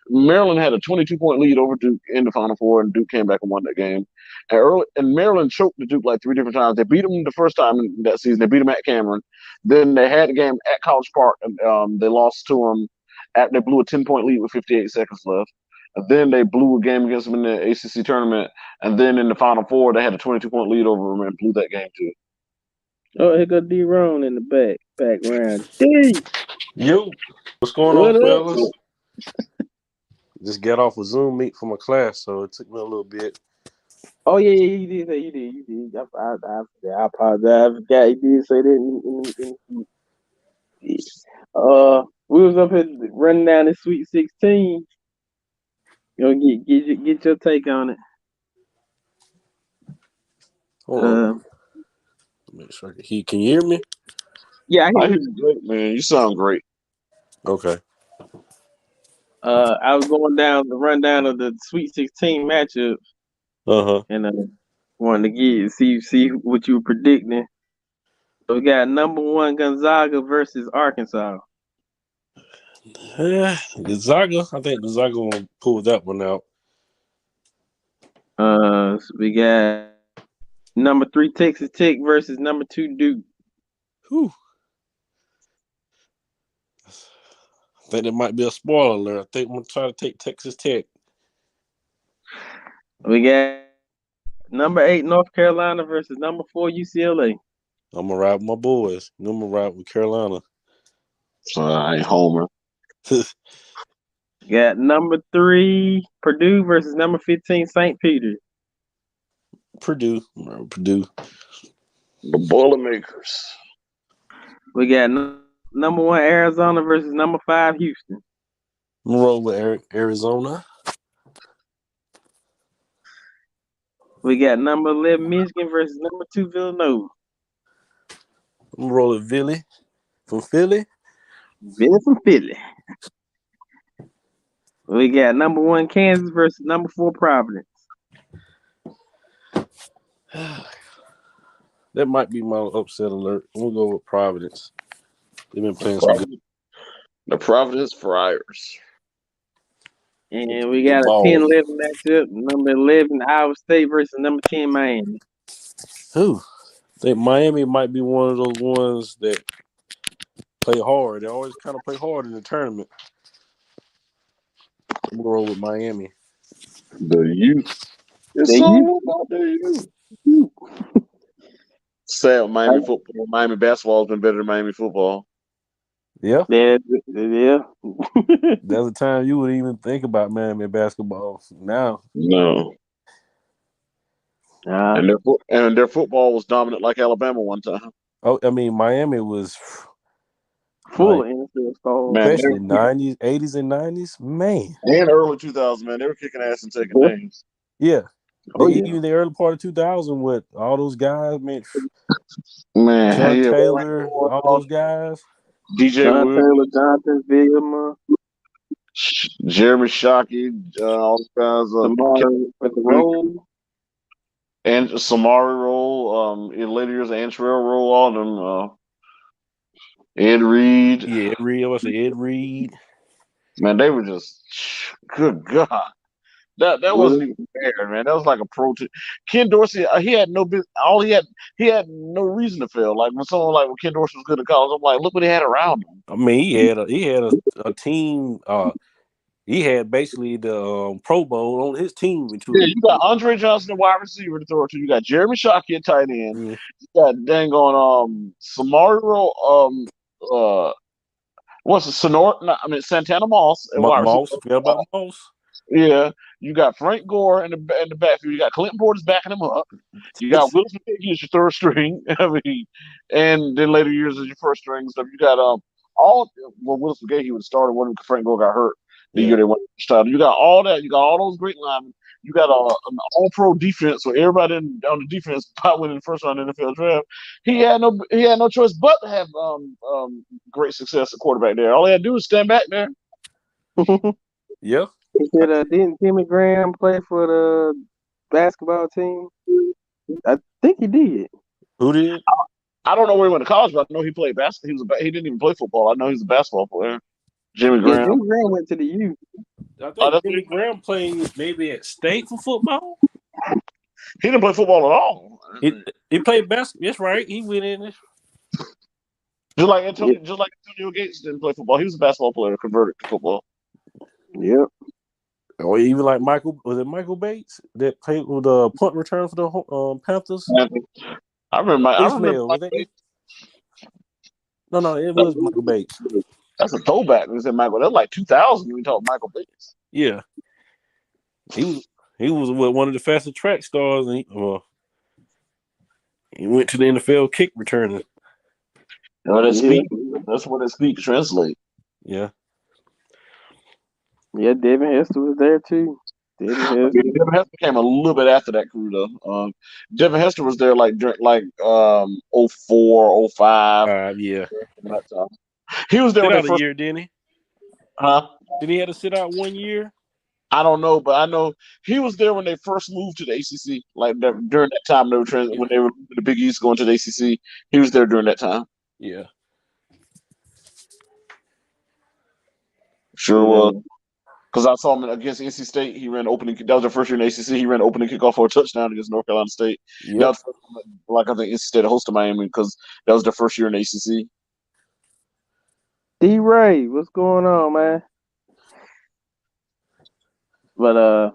Maryland had a 22-point lead over Duke in the Final Four, and Duke came back and won that game. And Maryland choked the Duke like 3 different times. They beat them the first time in that season. They beat them at Cameron. Then they had the game at College Park, and they lost to them. They blew a 10-point lead with 58 seconds left. And then they blew a game against them in the ACC tournament. And then in the Final Four, they had a 22-point lead over them and blew that game too. Oh, here go D-Ron in the background. D, Yo, what's going on, what up? fellas? Just got off a Zoom meet for my class, so it took me a little bit. Oh yeah, you did say you did. I apologize. I forgot you did say that. We was up here running down the Sweet 16. You know, get your take on it. Hold on, make sure can you hear me? Yeah, I I hear hear you. you great, man. You sound great. Okay. I was going down the rundown of the Sweet 16 matchup, Uh huh. and wanted to see what you were predicting. We got number 1 Gonzaga versus Arkansas. Gonzaga. I think Gonzaga will pull that one out. So we got number 3 Texas Tech versus number 2 Duke. Whew. I think there might be a spoiler alert. I think I'm gonna try to take Texas Tech. We got number 8 North Carolina versus number 4 UCLA. I'm gonna ride with my boys. I'm gonna ride with Carolina. So I ain't homer. Got number 3 Purdue versus number 15 St. Peter's. Purdue. Purdue. The Boilermakers. We got number 1 Arizona versus number 5 Houston. I'm gonna roll with Arizona. We got number 11 Michigan versus number 2 Villanova. I'm gonna roll with Philly from Philly. Vinny from Philly. We got number 1 Kansas versus number 4 Providence. That might be my upset alert. We'll go with Providence. They've been playing some good. The Providence Friars. And we got a 10-11 matchup. Number 11 Iowa State versus number 10 Miami. Who? I think Miami might be one of those ones that play hard. They always kind of play hard in the tournament. I'm gonna roll with Miami. The youth. It's The all about the youth. Sad Miami football. Miami basketball has been better than Miami football. Yeah. Yeah. There's a time you wouldn't even think about Miami basketball. Now. No. And their football was dominant like Alabama one time. Oh, I mean, Miami was full of NFL stars. Especially 90s, 80s, and 90s. Man. And early 2000s, man. They were kicking ass and taking names. Yeah. Even the early part of 2000 with all those guys, man. Sean Taylor, all those guys. DJ Sean Wood, Taylor, Jonathan Vilma, Jeremy Shockey, all those guys. And Samari Roll, in later years, Antrell Roll, all them. Ed Reed. Yeah, Ed Reed. I was say Ed Reed. Man, they were just good God. That wasn't even fair, man. That was like a pro team. Ken Dorsey, he had no business. He had no reason to fail. Like when someone like when Ken Dorsey was good at college, I'm like, look what he had around him. I mean, he had a team. He had basically the Pro Bowl on his team. Yeah, you got Andre Johnson, the wide receiver, to throw to. You got Jeremy Shockey at tight end. Yeah. You got dang on Samario. What's the Santana Moss. Moss. Forget about Moss. Yeah, you got Frank Gore in the backfield. You got Clinton Portis backing him up. You got Willis McGahee as your third string. I mean, and then later years as your first string and stuff. You got Willis McGahee would have started when Frank Gore got hurt the year they went to start. You got all that. You got all those great linemen. You got an all-pro defense where everybody on the defense pot winning the first round NFL draft. He had no choice but to have great success at quarterback there. All he had to do was stand back there. Yeah. He said, didn't Jimmy Graham play for the basketball team? I think he did. Who did? I don't know where he went to college, but I know he played basketball. He didn't even play football. I know he's a basketball player. Jimmy Graham. Yeah, Jimmy Graham went to the U. I think Jimmy Graham played maybe at State for football. He didn't play football at all. He played basketball. That's right. He went in. Just like Antonio Gates didn't play football. He was a basketball player converted to football. Yep. Or even like Michael Bates that played with the punt return for the Panthers? I remember Bates. No, it was Michael Bates. That's a throwback. We said Michael. That was like 2000 when we talked Michael Bates. Yeah. He was one of the fastest track stars, and he went to the NFL kick returner. That's what that speak translate. Yeah. Yeah, Devin Hester was there too. Devin Hester came a little bit after that crew though. Devin Hester was there like 04, 05. Yeah. He was there a year, didn't he? Huh? Did he have to sit out 1 year? I don't know, but I know he was there when they first moved to the ACC. Like during that time, they were when they were moving the Big East going to the ACC. He was there during that time. Yeah. Sure was. Because I saw him against NC State. He ran opening. That was the first year in ACC. He ran opening kickoff for a touchdown against North Carolina State. Yep. That was like I think NC State hosted Miami because that was the first year in ACC. D-Ray, what's going on, man? But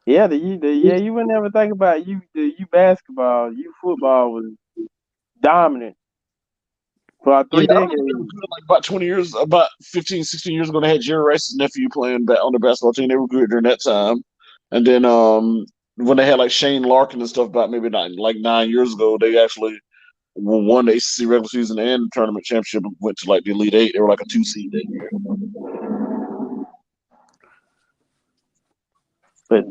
yeah, you would never think about the U basketball, U football was dominant for about 3 decades. Like about 20 years, about 15, 16 years ago, they had Jerry Rice's nephew playing on the basketball team. They were good during that time. And then when they had like Shane Larkin and stuff about maybe 9 years ago, they actually won the ACC regular season and tournament championship and went to like the Elite Eight. They were like a 2 seed that year. But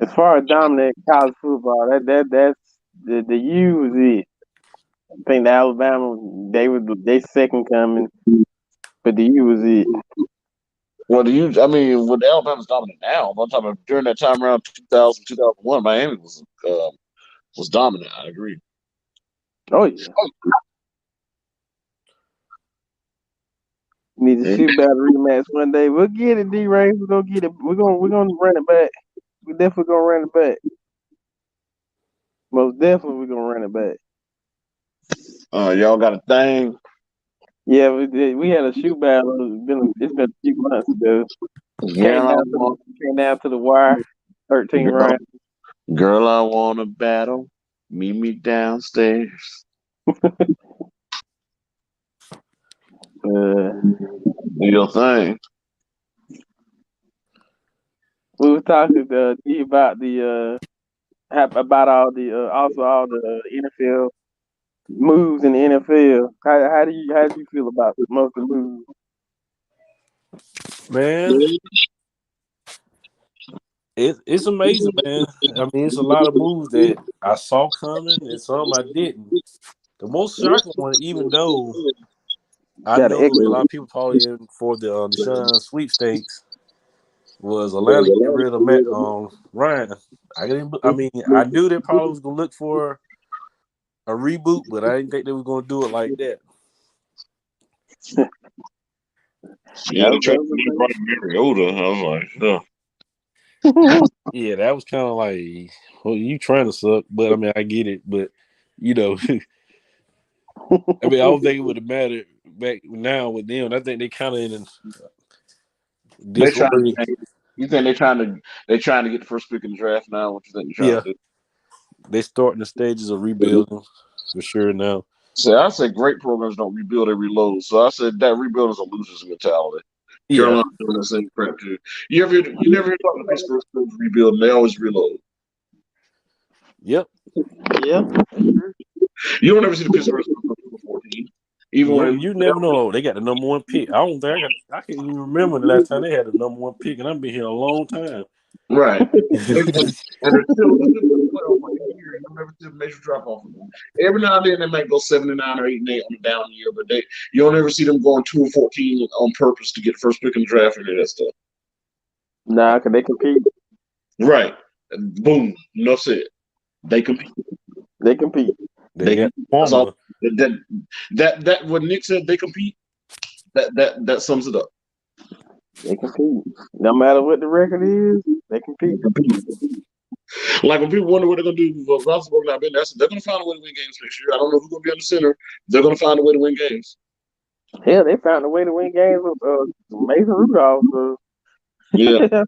as far as dominant college football, that's the U was it. I think the Alabama they second coming, but the U was it. Well, when Alabama's dominant now, I'm talking about during that time around 2000, 2001, Miami was dominant. I agree. Oh yeah. Need to shoot battle rematch one day. We'll get it, D-Ray. We're gonna get it. We're gonna run it back. We definitely gonna run it back. Most definitely we're gonna run it back. Y'all got a thing? Yeah, we had a shoot battle. It's been a few months ago. Yeah, came down to the wire. 13 rounds. Girl, I want a battle. Meet me downstairs. Do your thing. We were talking about about all the NFL moves in the NFL. How do you feel about most of the moves? Man, it's amazing, man. I mean, it's a lot of moves that I saw coming and some I didn't. The most shocking one, even though I know a lot of people probably in for the Deshaun sweepstakes, was Atlanta getting rid of Matt Ryan. I knew they probably was gonna look for a reboot, but I didn't think they was gonna do it like that. Yeah, they tried to bring Mariota. I was like, yeah, that was kind of like, well, you trying to suck, but I mean, I get it, but you know, I mean, I don't think it would have mattered back now with them. I think they kind of in disorder. You think they're trying to get the first pick in the draft now? What you think they're trying to do? They're starting the stages of rebuilding for sure now. So I say great programs don't rebuild; they reload. So I said that rebuild is a loser's mentality. Yeah, Carolina's doing the same crap too. You never hear talking about Pittsburgh Steelers rebuild; they always reload. Yep. Yeah. You don't ever see the Pittsburgh Steelers 14. Even you never know. They got the number one pick. I don't think I can't even remember the last time they had the number one pick, and I've been here a long time. Right. and they're still in the playoff like a year. You never see a major drop off of them. Every now and then they might go 7-9 or 8-8 on a down year, but you don't ever see them going 2-14 on purpose to get the first pick in the draft and that stuff. Nah, because they compete. Right. And boom. Enough said. They compete. They compete. That when Nick said they compete, that sums it up. They compete. No matter what the record is, they compete. Like when people wonder what they're going to do with Roethlisberger not being there, they're going to find a way to win games next year. I don't know who's going to be on the center. They're going to find a way to win games. Hell, they found a way to win games with Mason Rudolph. So. Yeah.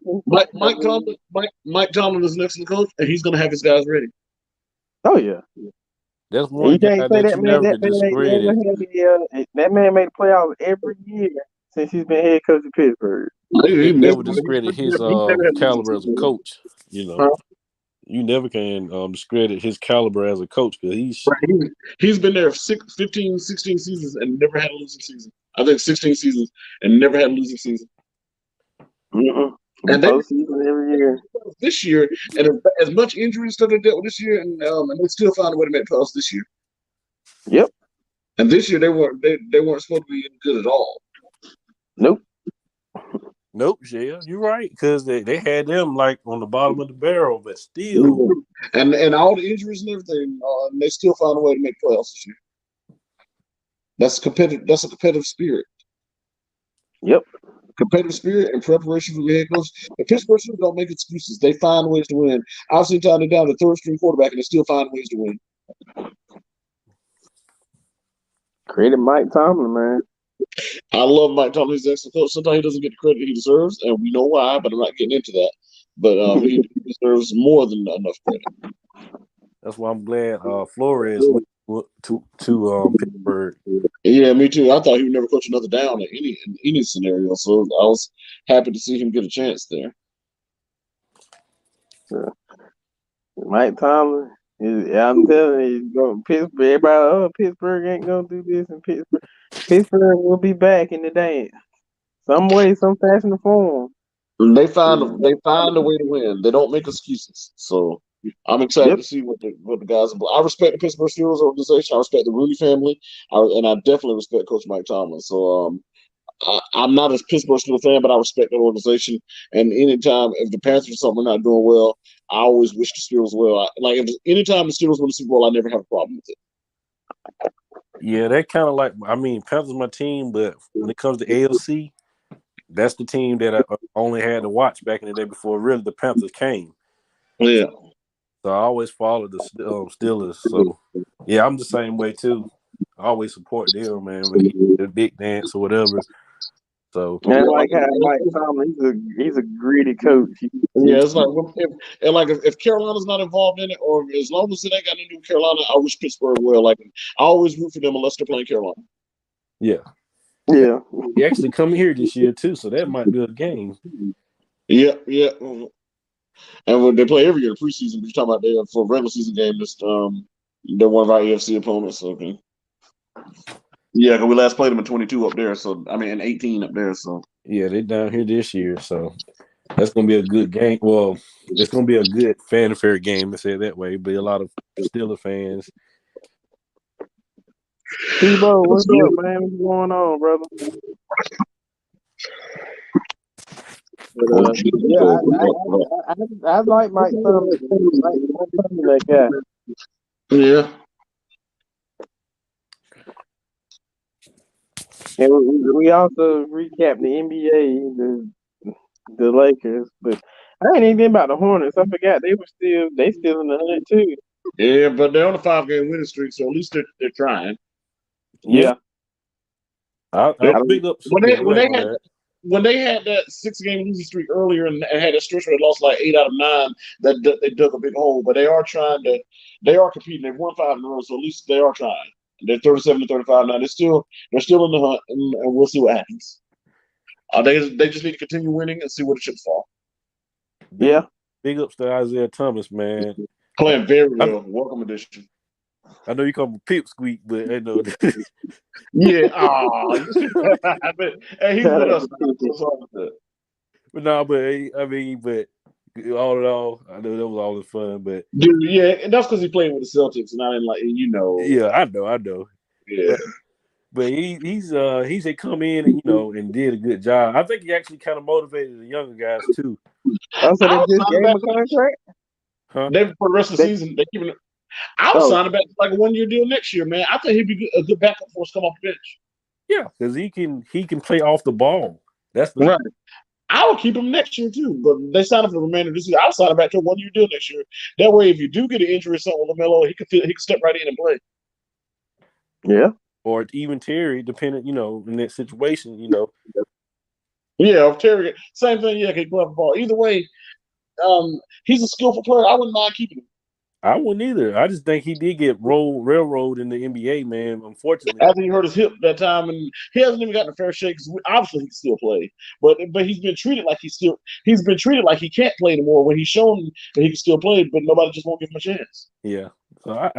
Mike Tomlin is an excellent coach, and he's going to have his guys ready. Oh, yeah. That's one guy that you never could discredit. That man made the playoffs every year since he's been head coach of Pittsburgh. You never discredit his caliber as a coach. You know, you never can discredit his caliber as a coach because he's been there 15, 16 seasons and never had a losing season. I think 16 seasons and never had a losing season. Mm-hmm. And postseason every year. This year, and as much injury stuff they dealt with this year, and they still found a way to make playoffs this year. Yep. And this year they weren't supposed to be good at all. Nope. Nope, yeah, you're right. Because they had them like on the bottom of the barrel, but still. And all the injuries and everything, and they still found a way to make playoffs this year. That's competitive. That's a competitive spirit. Yep. Competitive spirit and preparation for the head coach. The Pittsburgh Steelers don't make excuses. They find ways to win. I've seen time they're down to third string quarterback and they still find ways to win. Credit Mike Tomlin, man. I love Mike Tomlin. He's an excellent coach. Sometimes he doesn't get the credit he deserves, and we know why, but I'm not getting into that. But he deserves more than enough credit. That's why I'm glad Flores went to Pittsburgh. Yeah, me too. I thought he would never coach another down in any scenario, so I was happy to see him get a chance there. Mike Tomlin, I'm telling you, go Pittsburgh. Everybody, Pittsburgh ain't gonna do this, and Pittsburgh will be back in the dance, some way, some fashion, or form. They find a way to win. They don't make excuses. So I'm excited to see what the guys. I respect the Pittsburgh Steelers organization. I respect the Rooney family, and I definitely respect Coach Mike Tomlin. So I'm not a Pittsburgh Steelers fan, but I respect that organization. And anytime if the Panthers or something are not doing well, I always wish the Steelers well. Anytime the Steelers win the Super Bowl, I never have a problem with it. Yeah, that kind of like Panthers my team, but when it comes to AFC, that's the team that I only had to watch back in the day before really the Panthers came. Yeah. So I always followed the Steelers. So yeah, I'm the same way too. I always support them, man. When he did a big dance or whatever. So and like how Mike Tomlin, he's a greedy coach. Yeah, it's like if Carolina's not involved in it, or as long as it ain't got nothing to do with Carolina, I wish Pittsburgh well. Like I always root for them unless they're playing Carolina. Yeah. He actually coming here this year too, so that might be a game. Yeah. And when they play every year, the preseason, you're talking about for a regular season game, they're one of our AFC opponents. Okay. Yeah, because we last played them in 22 up there, so in 18 up there. So yeah, they're down here this year, so that's gonna be a good game. Well, it's gonna be a good fanfare game to say it that way. But a lot of Steelers fans. Tebow, what's up, man? What's going on, brother? But, I like Mike Tomlin. That guy. Yeah. And we also recapped the NBA, the Lakers, but I ain't even think about the Hornets. I forgot they still in the hunt too. Yeah, but they're on a 5-game winning streak, so at least they're trying. Yeah. I big up when they had that 6-game losing streak earlier and had a stretch where they lost like 8 out of 9, that they dug a big hole. But they are competing. They've won 5 in a row, so at least they are trying. They're 37-35 now. They're still in the hunt, and we'll see what happens. They just need to continue winning and see where the chips fall. Yeah. Big ups to Isaiah Thomas, man. Playing very well. Welcome edition. I know you call him Pipsqueak, but I know. Yeah. Hey, he's with us. But no, but all in all, I know that was all the fun. But dude, yeah, and that's because he played with the Celtics, and I didn't like, Yeah, I know. Yeah. But he's come in and and did a good job. I think he actually kind of motivated the younger guys too. Also, they just gave him a contract. Huh? They for the rest of the season, they keeping it. I was signing back like a 1-year deal next year, man. I think he'd be a good backup for us to come off the bench. Yeah, because he can play off the ball. That's the right. I would keep him next year too, but they signed him for the remainder of this year. I'll sign him back to a 1-year deal next year. That way, if you do get an injury or something with LaMelo, he can step right in and play. Yeah. Or even Terry, depending, in that situation, Yeah, Terry, same thing. Yeah, he can play off the ball. Either way, he's a skillful player. I wouldn't mind keeping him. I wouldn't either. I just think he did get railroad in the NBA, man. Unfortunately, after he hurt his hip that time, and he hasn't even gotten a fair shake. Because obviously, he can still play, but he's been treated like he can't play anymore. When he's shown that he can still play, but nobody just won't give him a chance. Yeah, so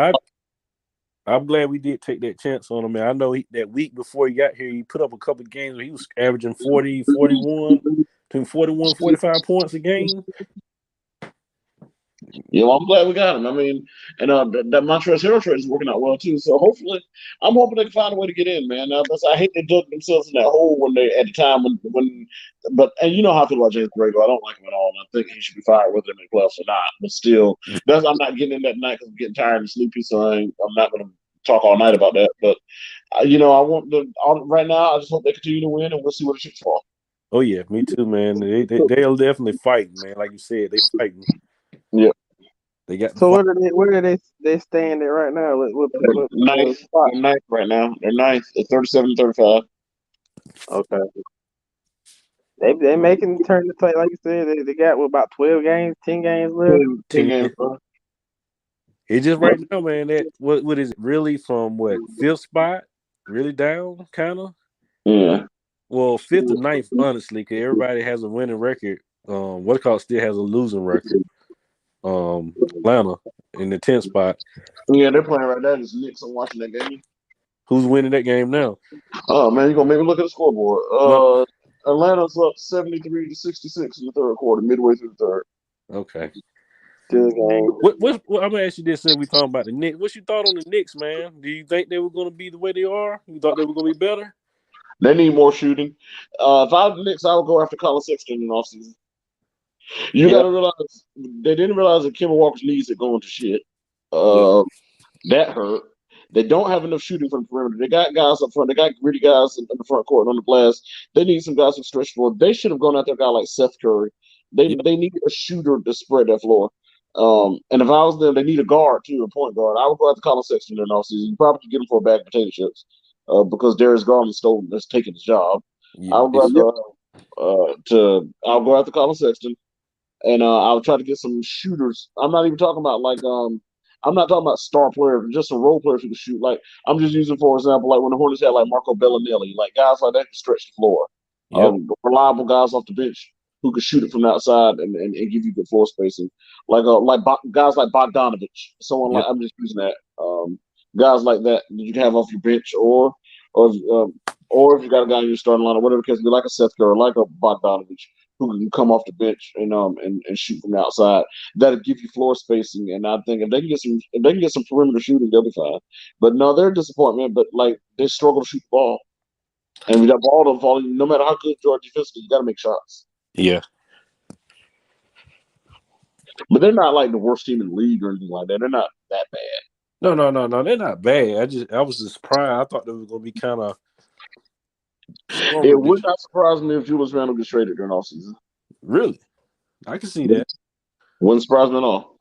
I'm glad we did take that chance on him, man. I know that week before he got here, he put up a couple of games where he was averaging 40, 41, between 41, 45 points a game. Yeah, well, I'm glad we got him. I mean, and that Montrezl Harrell trade is working out well too. So hopefully, I'm hoping they can find a way to get in, man. I hate they dug themselves in that hole when they at the time when, but and you know how I feel about James Borrego. I don't like him at all, and I think he should be fired whether they're in the playoffs or not. But still, I'm not getting in that night because I'm getting tired and sleepy. So I'm not going to talk all night about that. But I want right now. I just hope they continue to win, and we'll see what it shoots for. Oh yeah, me too, man. They'll definitely fighting, man. Like you said, they fighting. Yeah. They got the So fight. where are they stand at right now? What Ninth, spot? they're ninth right now. They're ninth at 37-35. Okay. They making turn the play like you said. They got about 12 games, 10 games left. 10 games, bro. It's just right now, man. That what is it really from what fifth spot? Really down, kind of. Yeah. Well, fifth and ninth, honestly, because everybody has a winning record. What still has a losing record. Atlanta in the 10th spot. Yeah, they're playing right now. There's Knicks. I'm watching that game. Who's winning that game now? Oh man, you're gonna make me look at the scoreboard. No. Atlanta's up 73-66 in the third quarter, midway through the third. Okay. Good game. What I'm gonna ask you this: since we talking about the Knicks, what's your thought on the Knicks, man? Do you think they were gonna be the way they are? You thought they were gonna be better? They need more shooting. If I was the Knicks, I would go after Colin Sexton in the offseason. You Yeah. got to realize they didn't realize that Kemba Walker's knees had gone to shit. Yeah. That hurt. They don't have enough shooting from the perimeter. They got guys up front. They got gritty guys in the front court and on the glass. They need some guys who stretch floor. They should have gone out there, a guy like Seth Curry. Yeah. They need a shooter to spread that floor. And if I was them, they need a guard too, a point guard. I would go after Colin Sexton in the offseason. You probably could get him for a bag of potato chips because Darius Garland has taken his job. Yeah. I would I'll go after Colin Sexton, and I'll try to get some shooters. I'm not even talking about I'm not talking about star players, just some role players who can shoot. Like I'm just using for example, like when the Hornets had like Marco Bellinelli, like guys like that can stretch the floor. Yep. Reliable guys off the bench who can shoot it from the outside and give you good floor spacing. Guys like Bogdanovich, someone Yep. like I'm just using that. Guys like that you can have off your bench or if you got a guy in your starting lineup, whatever the case, be like a Seth Curry, like a Bogdanovich, who can come off the bench and shoot from the outside. That'll give you floor spacing, and I think if they can get some perimeter shooting, they'll be fine. But no, they're a disappointment. But like they struggle to shoot the ball, and with that ball don't fall, no matter how good you are defensively, you got to make shots. Yeah. But they're not like the worst team in the league or anything like that. They're not that bad. No. They're not bad. I was just surprised. I thought they were gonna be kind of. It would not surprise me if Julius Randle gets traded during off season. Really, I can see that. Wouldn't surprise me at all.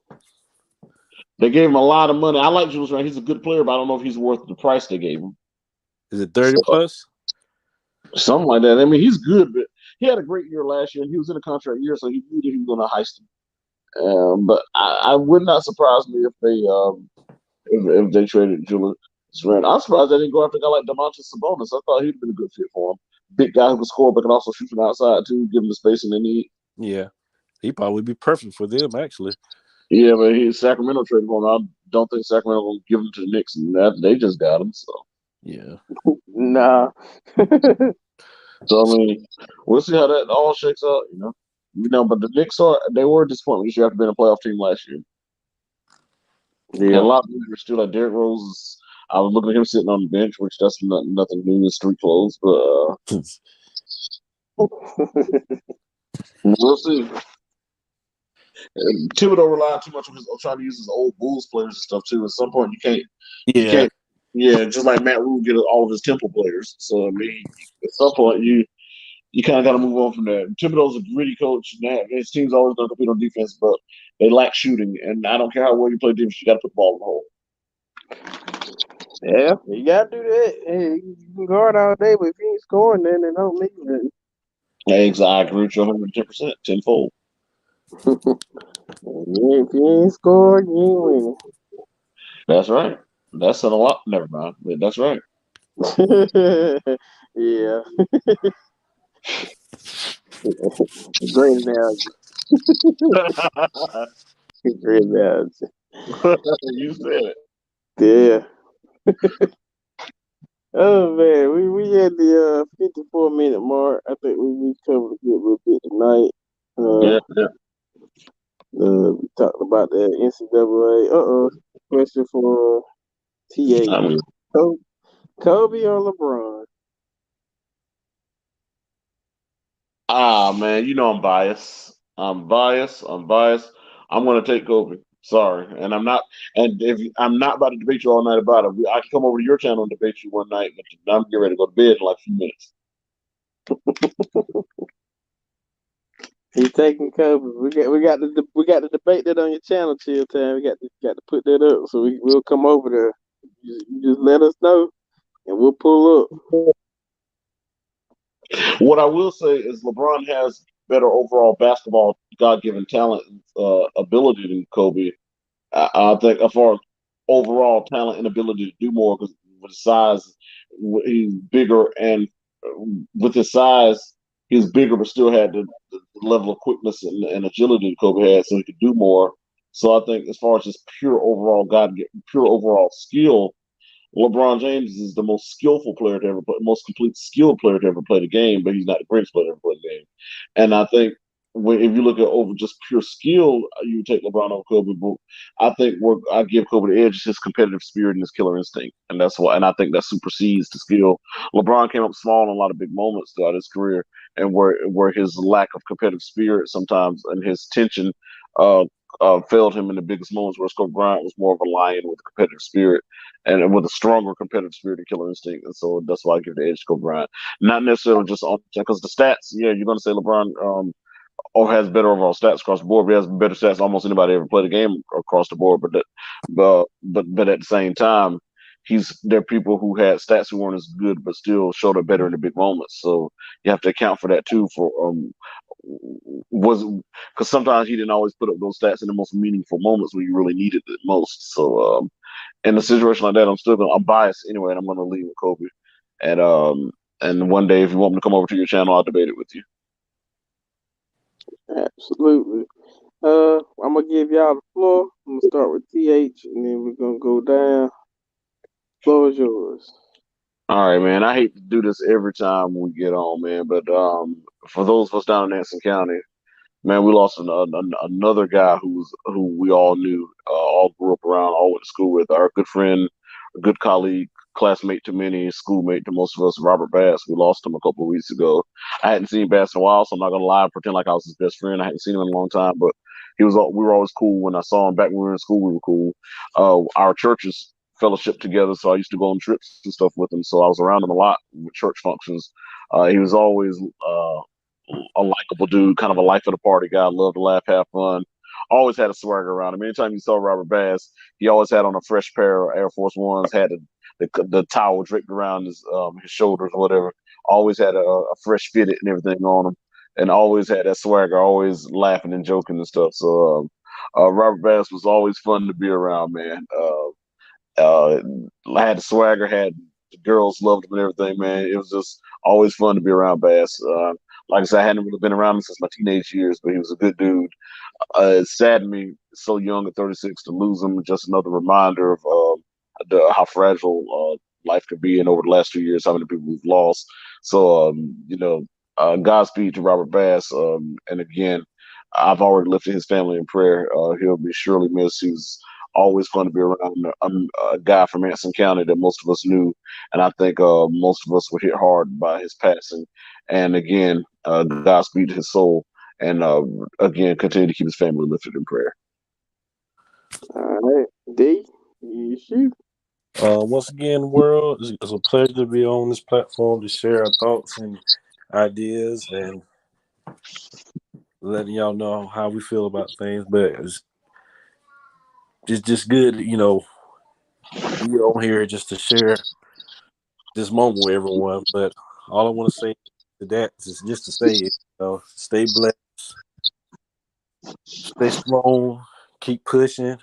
They gave him a lot of money. I like Julius Randle. He's a good player, but I don't know if he's worth the price they gave him. Is it 30 plus? Something like that. I mean, he's good, but he had a great year last year, and he was in a contract year, so he knew that he was going to heist him. But I would not surprise me if they traded Julius Randle. I'm surprised they didn't go after a guy like Domantas Sabonis. I thought he'd have been a good fit for him. Big guy who can score, but can also shoot from outside too, give them the spacing they need. Yeah, he probably would be perfect for them actually. Yeah, but Sacramento traded for him. I don't think Sacramento will give him to the Knicks, and they just got him. So yeah, Nah. so I mean, we'll see how that all shakes out. But the Knicks they were a disappointment this year after being a playoff team last year. Yeah. And a lot of injuries too. Like Derrick Rose, I was looking at him sitting on the bench, which that's nothing new in street clothes. But we'll see. And Thibodeau relied too much on trying to use his old Bulls players and stuff too. At some point, you can't. Yeah, just like Matt Rule get all of his Temple players. So I mean, at some point you kind of got to move on from that. Thibodeau's a gritty coach. And his team's always going to compete on defense, but they lack shooting. And I don't care how well you play defense, you got to put the ball in the hole. Yeah, you gotta do that. Hey, you can guard all day, but if you ain't scoring, then it don't mean nothing. Exactly. I agree with you 110%, tenfold. If you ain't scoring, you ain't winning. That's right. That's a lot. Never mind. But that's right. Yeah. Great analogy. Great analogy. You said it. Yeah. Oh man, we had the 54-minute mark. I think we covered a good little bit tonight. Yeah. We talked about the NCAA. Question for TH. I mean, Kobe or LeBron? man, you know I'm biased. I'm biased. I'm gonna take Kobe. Sorry, and I'm not. And if I'm not about to debate you all night about it, I can come over to your channel and debate you one night. But I'm getting ready to go to bed in like a few minutes. He's taking Kobe. We got to debate that on your channel, Chill Time. We got to put that up, so we'll come over there. You just let us know, and we'll pull up. What I will say is LeBron has better overall basketball God-given talent, ability than Kobe. I think as far as overall talent and ability to do more, because with his size, he's bigger, and with his size, he's bigger, but still had the level of quickness and agility Kobe had, so he could do more. So I think as far as just pure overall skill, LeBron James is the most skillful player to ever play, most complete skilled player to ever play the game, but he's not the greatest player to ever play the game. And I think if you look at over just pure skill, you take LeBron over Kobe. But I think I give Kobe the edge is his competitive spirit and his killer instinct, and that's why. And I think that supersedes the skill. LeBron came up small in a lot of big moments throughout his career, and where his lack of competitive spirit sometimes and his tension. Uh, failed him in the biggest moments, where Kobe Bryant was more of a lion with a competitive spirit and with a stronger competitive spirit and killer instinct. And so that's why I give the edge to Kobe Bryant. Not necessarily just on because the stats, yeah, you're going to say LeBron or has better overall stats across the board. But he has better stats than almost anybody ever played a game across the board. But at the same time, there are people who had stats who weren't as good, but still showed up better in the big moments. So you have to account for that too. For was because sometimes he didn't always put up those stats in the most meaningful moments when you really needed it most. So in a situation like that, I'm biased anyway, and I'm gonna leave with Kobe. And one day, if you want me to come over to your channel, I'll debate it with you. Absolutely. I'm gonna give y'all the floor. I'm gonna start with TH, and then we're gonna go down. Floor is yours. All right, man. I hate to do this every time we get on, man, but for those of us down in Anson County, man, we lost another guy who we all knew, all grew up around, all went to school with. Our good friend, a good colleague, classmate to many, schoolmate to most of us, Robert Bass. We lost him a couple of weeks ago. I hadn't seen Bass in a while, so I'm not gonna lie, pretend like I was his best friend. I hadn't seen him in a long time, but we were always cool. When I saw him back when we were in school, we were cool. Our churches fellowship together, so I used to go on trips and stuff with him. So I was around him a lot with church functions. He was always a likable dude, kind of a life of the party guy, loved to laugh, have fun. Always had a swagger around him. Anytime you saw Robert Bass, he always had on a fresh pair of Air Force Ones, had the towel draped around his shoulders or whatever. Always had a fresh fitted and everything on him, and always had that swagger, always laughing and joking and stuff. So Robert Bass was always fun to be around, man. Had the swagger, had the girls loved him and everything, man. It was just always fun to be around Bass. Like I said, I hadn't really been around him since my teenage years, but he was a good dude. It saddened me so young at 36 to lose him. Just another reminder of how fragile life could be, and over the last 2 years, how many people we've lost. So, Godspeed to Robert Bass. And again, I've already lifted his family in prayer. He'll be surely missed. He's always fun to be around. A guy from Anson County that most of us knew, and I think most of us were hit hard by his passing. And again, Godspeed to his soul. And again, continue to keep his family lifted in prayer. All right, D, you shoot. Once again, world, it's a pleasure to be on this platform to share our thoughts and ideas and letting y'all know how we feel about things. But it's just good, be on here just to share this moment with everyone. But all I want to say to that is just to say, stay blessed, stay strong, keep pushing.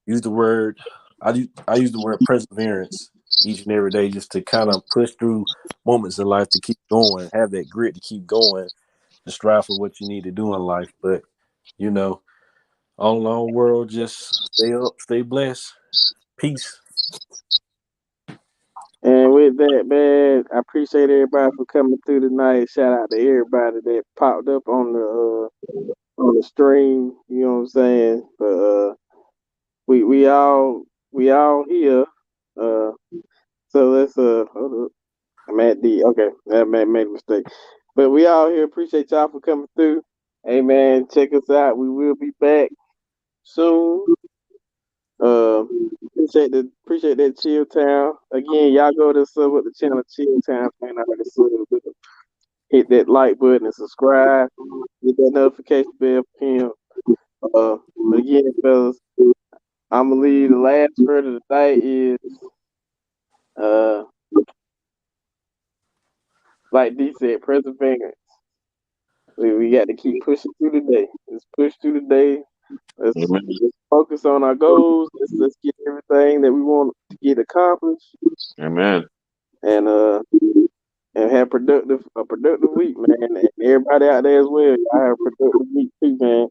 Use the word. I use the word perseverance each and every day just to kind of push through moments in life to keep going, have that grit to keep going, to strive for what you need to do in life. But all along world, just stay up, stay blessed. Peace. And with that, man, I appreciate everybody for coming through tonight. Shout out to everybody that popped up on the stream. You know what I'm saying? But we all here. So let's hold up. I'm at D. Okay, that man made a mistake. But we all here. Appreciate y'all for coming through. Hey man, check us out. We will be back soon. Uh, appreciate that Chill Town. Again, y'all go to sub with the channel Chill Town. Man, I already said it. Hit that like button and subscribe. Hit that notification bell for him. But again, fellas, I'm gonna leave the last word of the night is uh, like D said, perseverance. We got to keep pushing through the day. Let's push through the day. Let's focus on our goals. Let's get everything that we want to get accomplished. Amen. And have a productive week, man. And everybody out there as well, y'all have a productive week too, man.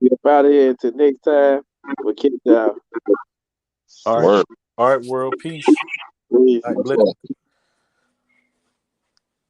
We up out of here until next time. We'll catch y'all. All right, world peace. Peace. All right, bless.